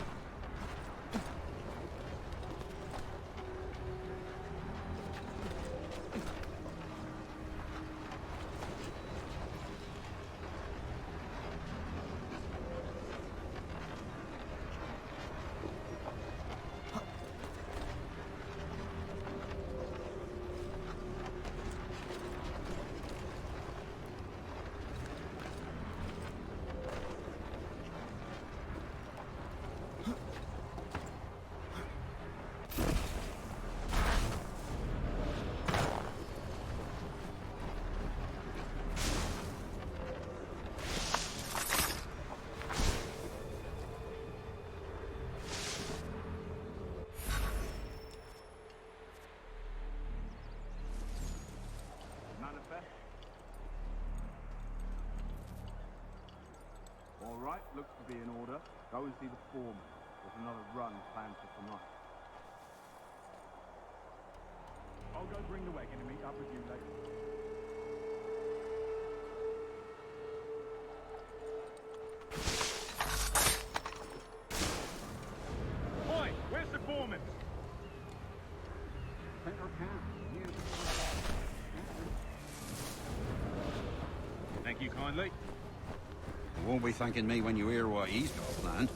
All right, looks to be in order. Go and see the foreman. There's another run planned for tonight. I'll go bring the wagon and meet up with you later. Oi, where's the foreman? Thank you kindly. You won't be thanking me when you hear what he's got planned.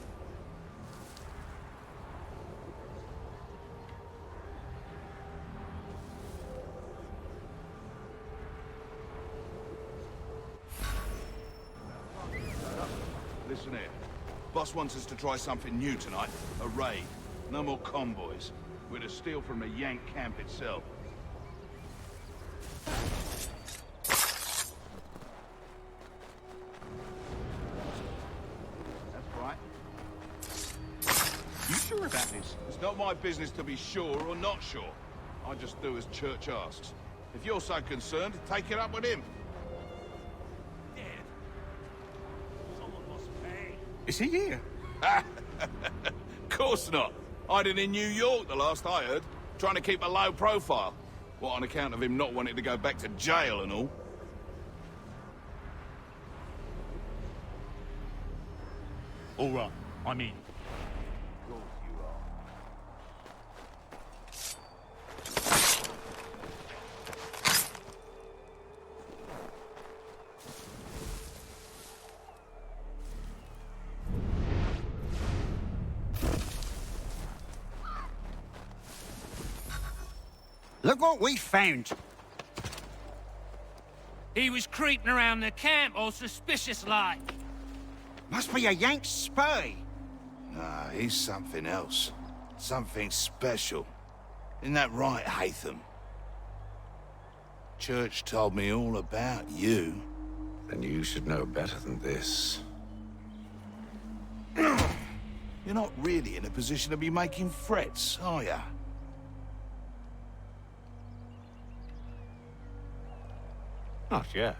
Listen here. Boss wants us to try something new tonight. A raid. No more convoys. We're to steal from the Yank camp itself. You sure about this? It's not my business to be sure or not sure. I just do as Church asks. If you're so concerned, take it up with him. Someone must pay. Is he here? Course not. Hiding in New York, the last I heard. Trying to keep a low profile. What, on account of him not wanting to go back to jail and all? All right, I'm in. Look what we found. He was creeping around the camp all suspicious like. Must be a Yank spy. Nah, he's something else. Something special. Isn't that right, Hatham? Church told me all about you. Then you should know better than this. You're not really in a position to be making threats, are ya? Not yet.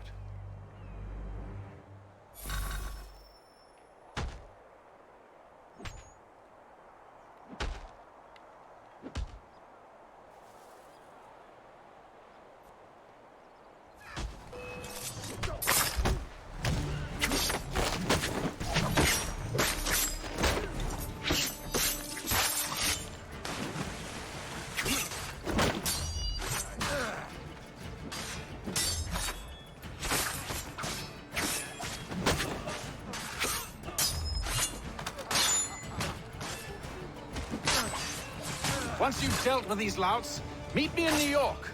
Once you've dealt with these louts, meet me in New York.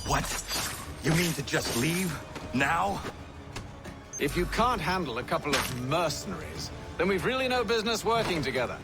What? You mean to just leave? Now? If you can't handle a couple of mercenaries, then we've really no business working together.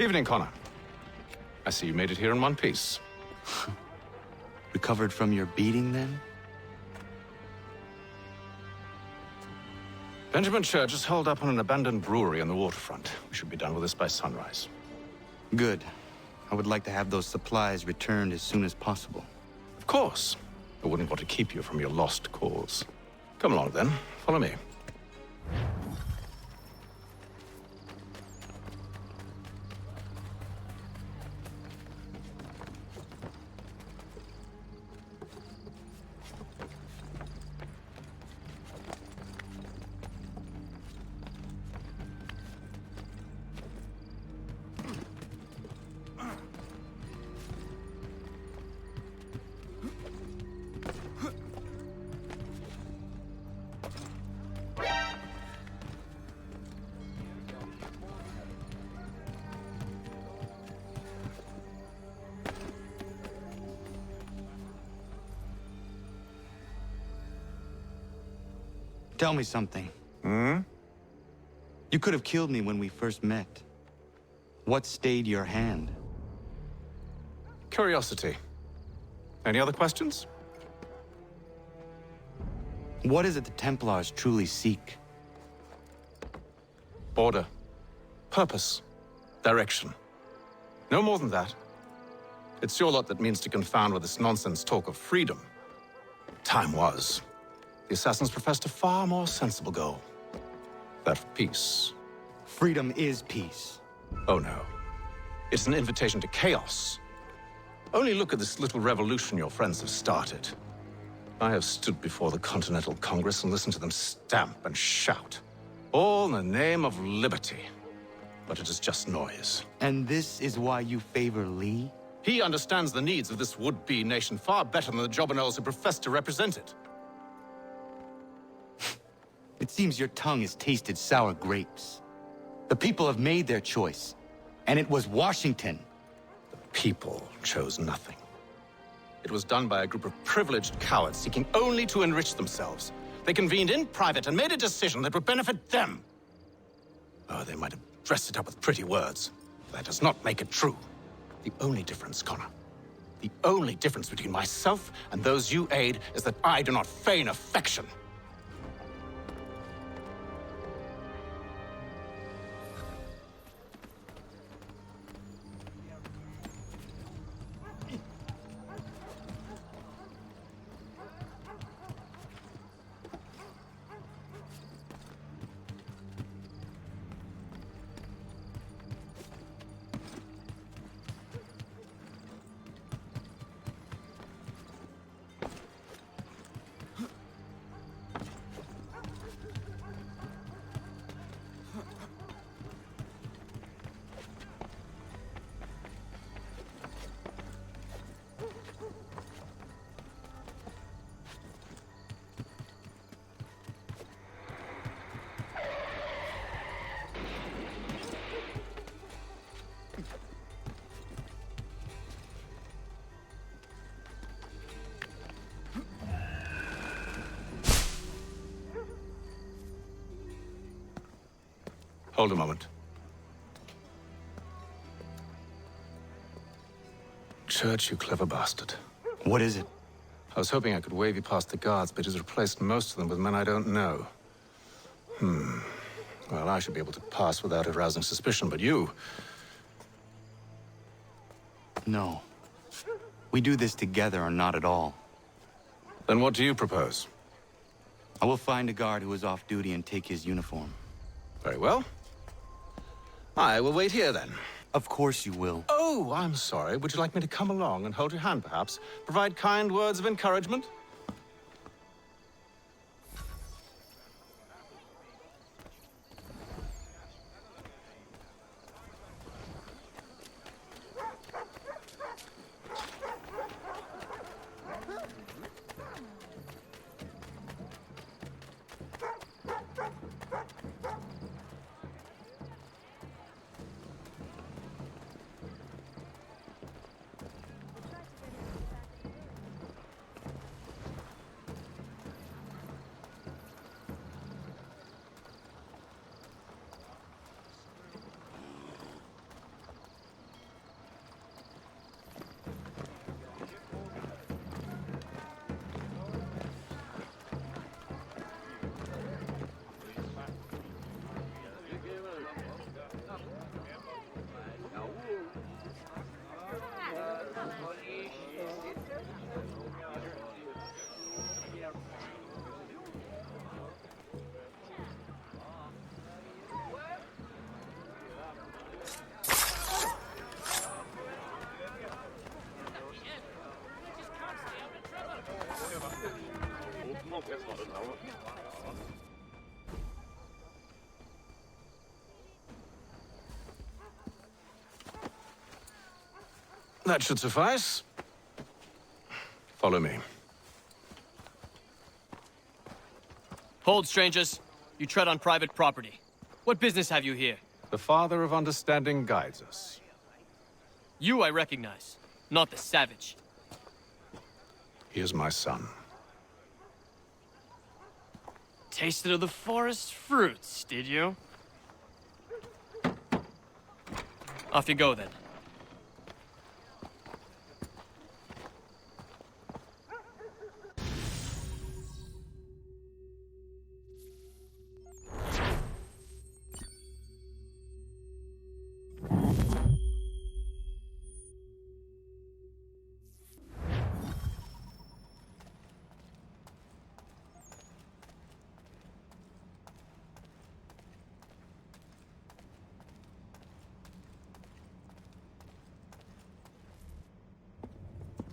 Evening, Connor. I see you made it here in one piece. Recovered from your beating, then? Benjamin Church is holed up on an abandoned brewery on the waterfront. We should be done with this by sunrise. Good. I would like to have those supplies returned as soon as possible. Of course. I wouldn't want to keep you from your lost cause. Come along, then. Follow me. Tell me something. You could have killed me when we first met. What stayed your hand? Curiosity. Any other questions? What is it the Templars truly seek? Order. Purpose. Direction. No more than that. It's your lot that means to confound with this nonsense talk of freedom. Time was. The assassins professed a far more sensible goal. That of peace. Freedom is peace. Oh no. It's an invitation to chaos. Only look at this little revolution your friends have started. I have stood before the Continental Congress and listened to them stamp and shout. All in the name of liberty. But it is just noise. And this is why you favor Lee? He understands the needs of this would-be nation far better than the jobberknolls who profess to represent it. It seems your tongue has tasted sour grapes. The people have made their choice, and it was Washington. The people chose nothing. It was done by a group of privileged cowards seeking only to enrich themselves. They convened in private and made a decision that would benefit them. Oh, they might have dressed it up with pretty words. But that does not make it true. The only difference, Connor, the only difference between myself and those you aid is that I do not feign affection. Hold a moment. Church, you clever bastard. What is it? I was hoping I could wave you past the guards, but he's replaced most of them with men I don't know. Well, I should be able to pass without arousing suspicion, but you... No. We do this together or not at all. Then what do you propose? I will find a guard who is off duty and take his uniform. Very well. I will wait here, then. Of course you will. Oh, I'm sorry. Would you like me to come along and hold your hand, perhaps? Provide kind words of encouragement? That should suffice. Follow me. Hold, strangers. You tread on private property. What business have you here? The Father of Understanding guides us. You I recognize, not the savage. He is my son. Tasted of the forest fruits, did you? Off you go, then.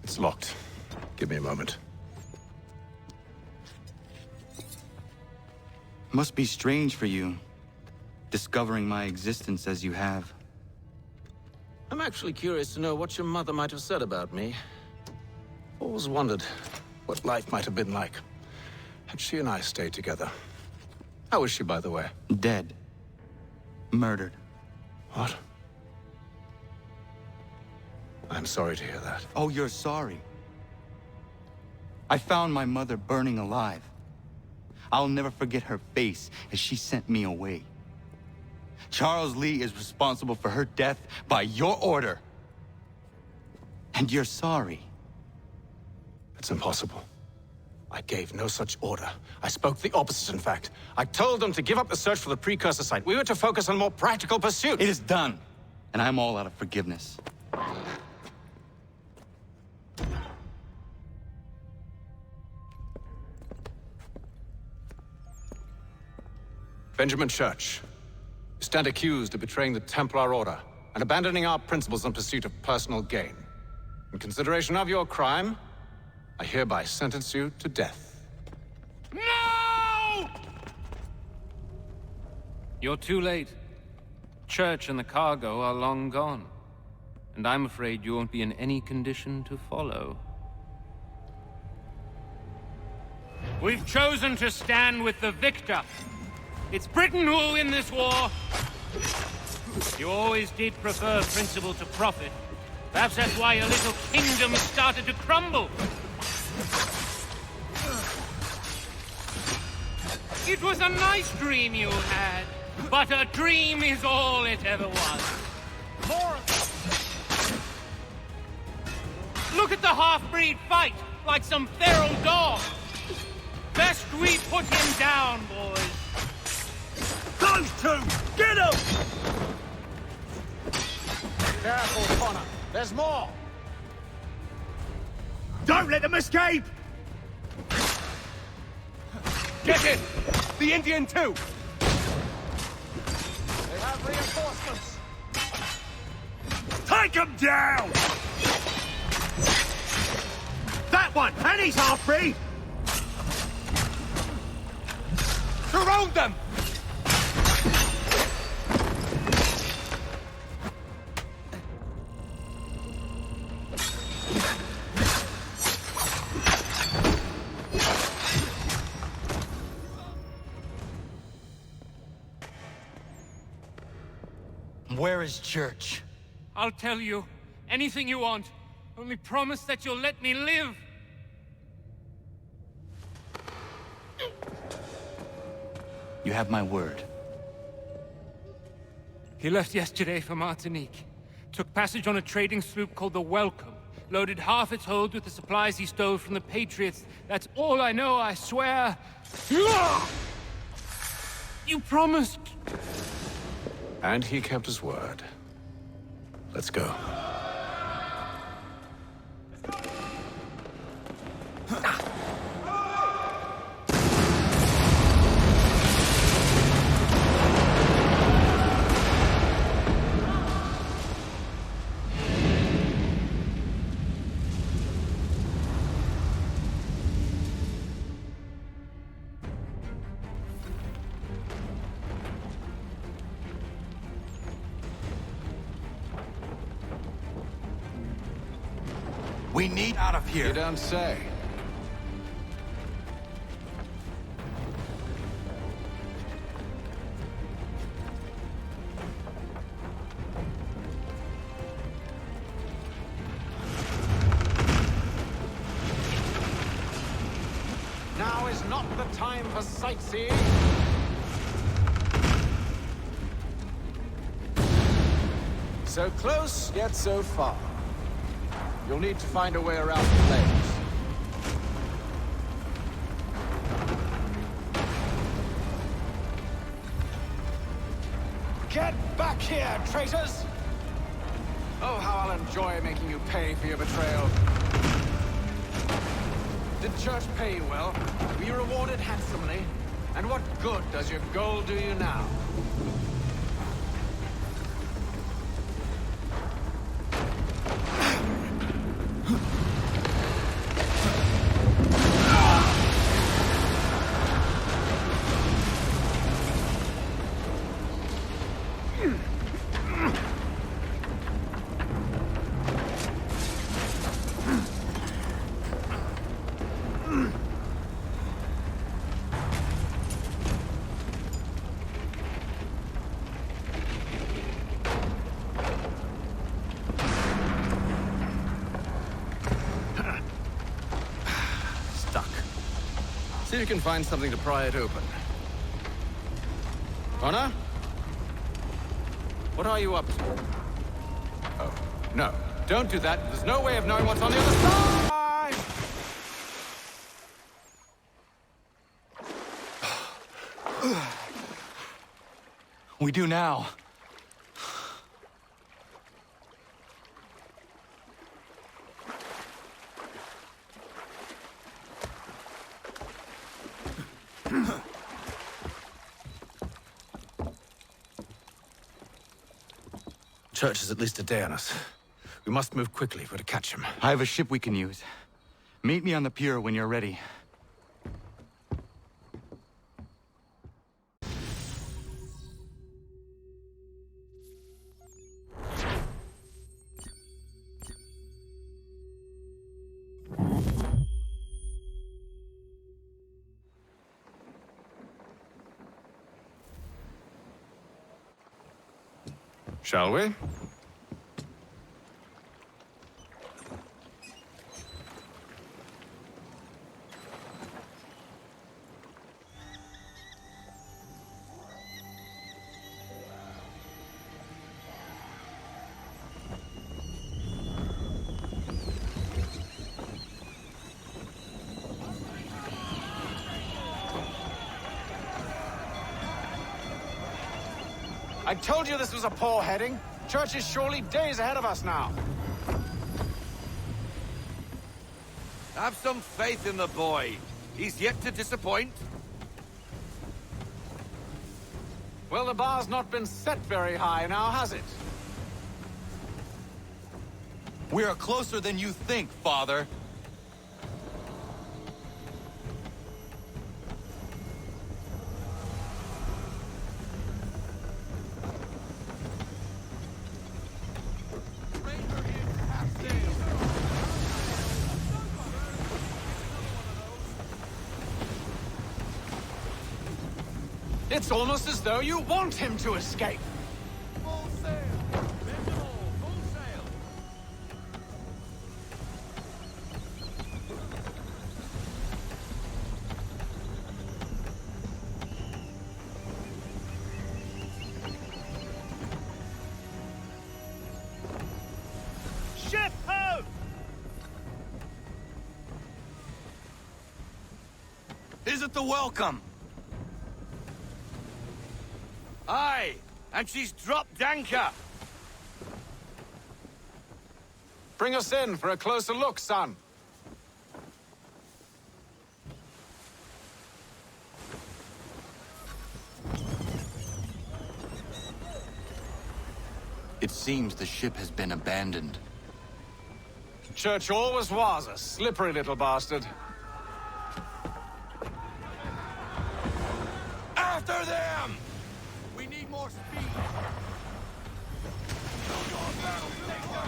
It's locked. Give me a moment. Must be strange for you, discovering my existence as you have. I'm actually curious to know what your mother might have said about me. Always wondered what life might have been like had she and I stayed together. How is she, by the way? Dead. Murdered. What? I'm sorry to hear that. Oh, you're sorry. I found my mother burning alive. I'll never forget her face as she sent me away. Charles Lee is responsible for her death by your order. And you're sorry. It's impossible. I gave no such order. I spoke the opposite, in fact. I told them to give up the search for the precursor site. We were to focus on more practical pursuits. It is done, and I'm all out of forgiveness. Benjamin Church, you stand accused of betraying the Templar Order and abandoning our principles in pursuit of personal gain. In consideration of your crime, I hereby sentence you to death. No! You're too late. Church and the cargo are long gone. And I'm afraid you won't be in any condition to follow. We've chosen to stand with the victor. It's Britain who will win this war. You always did prefer principle to profit. Perhaps that's why your little kingdom started to crumble. It was a nice dream you had, but a dream is all it ever was. More. Look at the half-breed fight, like some feral dog. Best we put him down, boys. Those two! Get them! Careful, Connor. There's more! Don't let them escape! Get in! The Indian too! They have reinforcements! Take them down! That one! And he's half-breed! Surround them! Where is Church? I'll tell you. Anything you want. Only promise that you'll let me live. You have my word. He left yesterday for Martinique. Took passage on a trading sloop called the Welcome. Loaded half its hold with the supplies he stole from the Patriots. That's all I know, I swear. You promised. And he kept his word. Let's go. We need out of here. You don't say. Now is not the time for sightseeing. So close, yet so far. You'll need to find a way around the flames. Get back here, traitors! Oh, how I'll enjoy making you pay for your betrayal. Did church pay you well? Were you rewarded handsomely? And what good does your gold do you now? See if you can find something to pry it open. Connor? What are you up to? Oh, no. Don't do that. There's no way of knowing what's on the other side! We do now. Church is at least a day on us. We must move quickly if we're to catch him. I have a ship we can use. Meet me on the pier when you're ready. Shall we? I told you this was a poor heading. Church is surely days ahead of us now. Have some faith in the boy. He's yet to disappoint. Well, the bar's not been set very high now, has it? We are closer than you think, Father. It's almost as though you want him to escape. Full sail! Bend them all! Full sail! Ship out! Is it the welcome? Aye, and she's dropped anchor. Bring us in for a closer look, son. It seems the ship has been abandoned. Church always was a slippery little bastard. After them! We need more speed. Show your battle, Victor!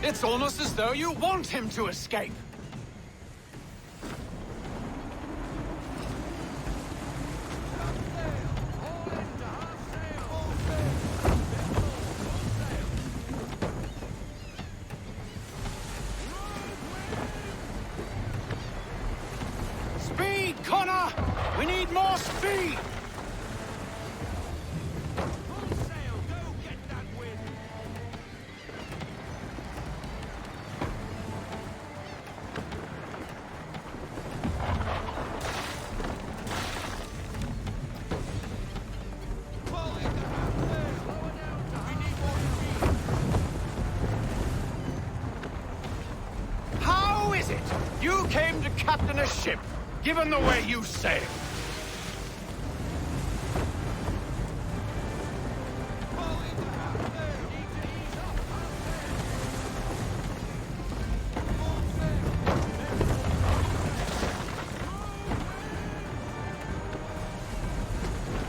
It's almost as though you want him to escape. Speed, Connor! We need more speed! How is it you came to captain a ship, given the way you sail?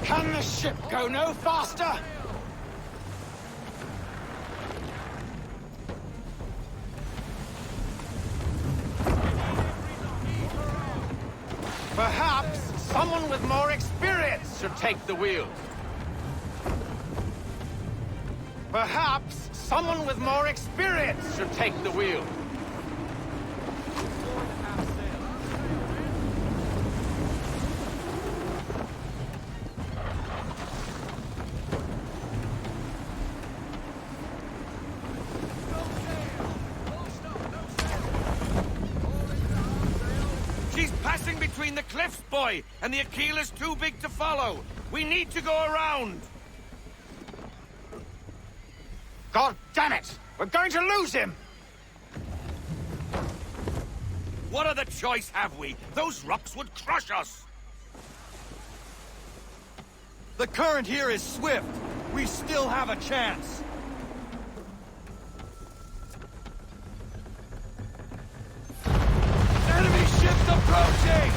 Can the ship go no faster? Perhaps someone with more experience should take the wheel. Perhaps someone with more experience should take the wheel. She's passing between the cliffs, boy, and the Aquila's too big to follow. We need to go around. God damn it! We're going to lose him! What other choice have we? Those rocks would crush us. The current here is swift. We still have a chance. Enemy ships approaching!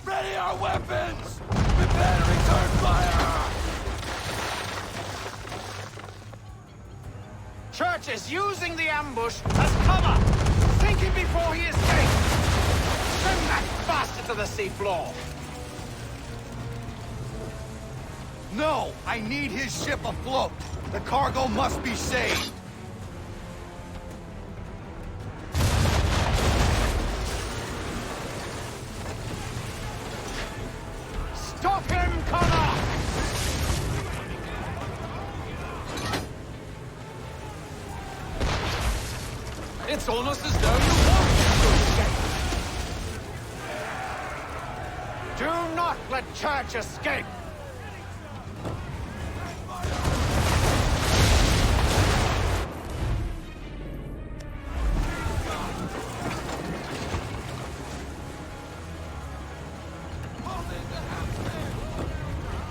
Ready our weapons! Prepare to return fire! Church is using the ambush as cover! Sink him before he escapes! Send that bastard to the seafloor! No! I need his ship afloat! The cargo must be saved! Stop him, Connor! It's almost as though you want him to escape. Do not let Church escape!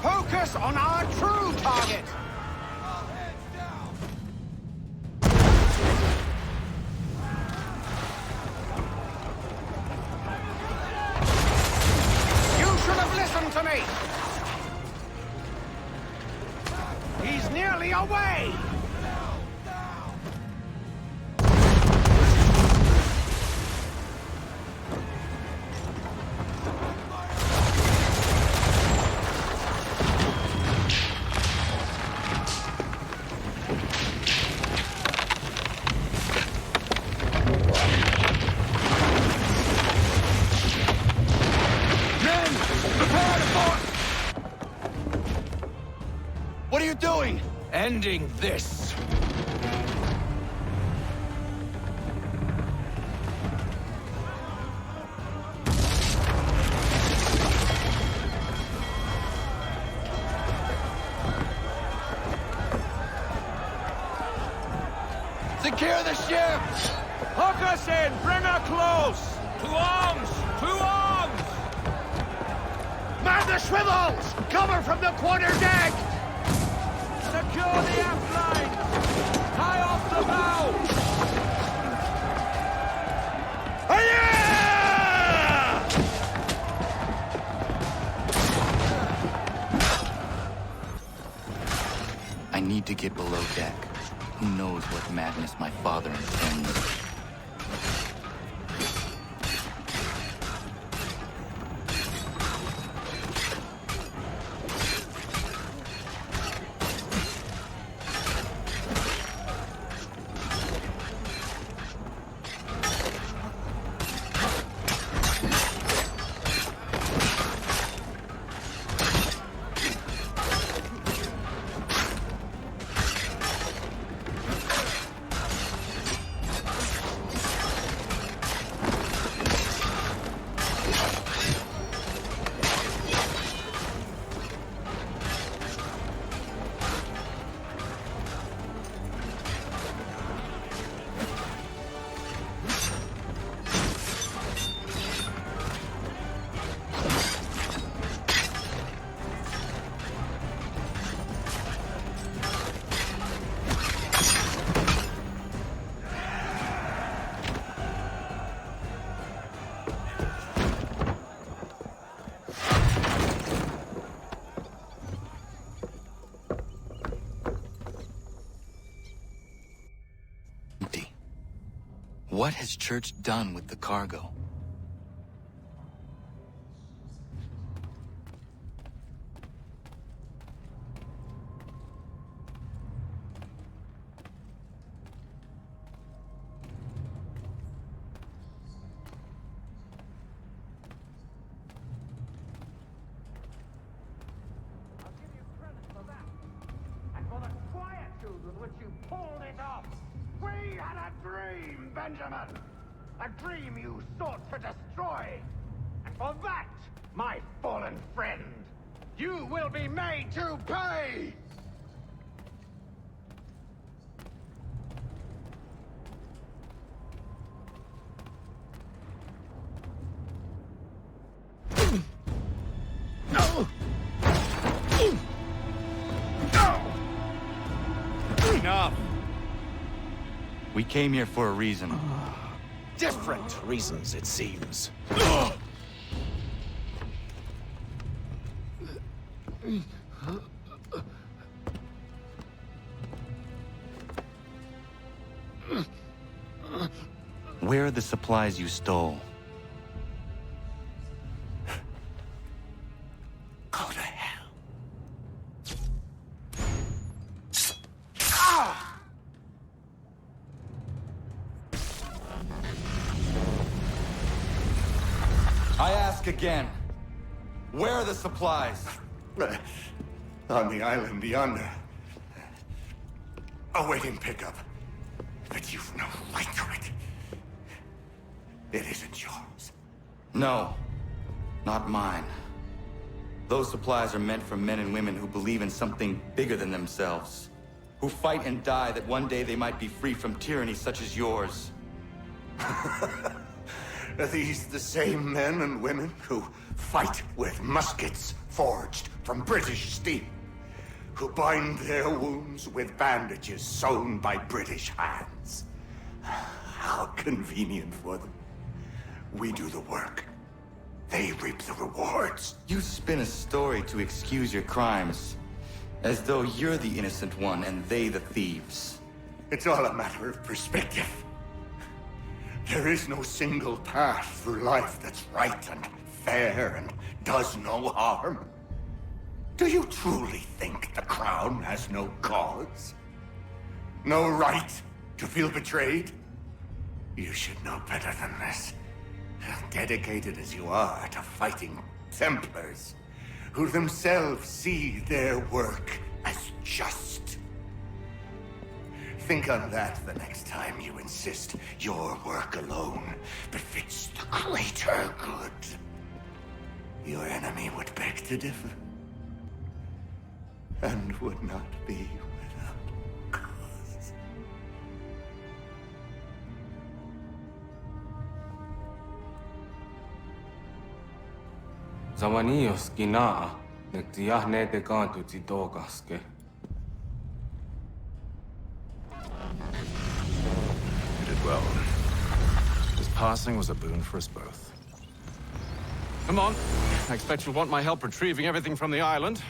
Focus on our true target! You should have listened to me! He's nearly away! What are you doing? Ending this. Secure the ship! Hook us in! Bring her close! To arms! To arms! Man the swivels! Cover from the quarter deck! Secure the aft line! Tie off the bow! I need to get below deck. Who knows what madness my father intends? What has Church done with the cargo? And for the quietude with which you pulled it off. We had a dream, Benjamin! A dream you sought to destroy! And for that, my fallen friend, you will be made to pay! Enough! We came here for a reason. Different reasons, it seems. Where are the supplies you stole? Go to hell. I ask again. Where are the supplies? On the island yonder. Awaiting pickup. But you've no right to it. It isn't yours. No, not mine. Those supplies are meant for men and women who believe in something bigger than themselves. Who fight and die that one day they might be free from tyranny such as yours. Are these the same men and women who fight with muskets forged from British steel? Who bind their wounds with bandages sewn by British hands? How convenient for them. We do the work. They reap the rewards. You spin a story to excuse your crimes, as though you're the innocent one and they the thieves. It's all a matter of perspective. There is no single path through life that's right and fair and does no harm. Do you truly think the Crown has no cause? No right to feel betrayed? You should know better than this. Dedicated as you are to fighting Templars, who themselves see their work as just. Think on that the next time you insist your work alone befits the greater good. Your enemy would beg to differ, and would not be without cause. Zawanios kinaa, nektiahne te kantu titokaske. You did well. His passing was a boon for us both. Come on. I expect you'll want my help retrieving everything from the island.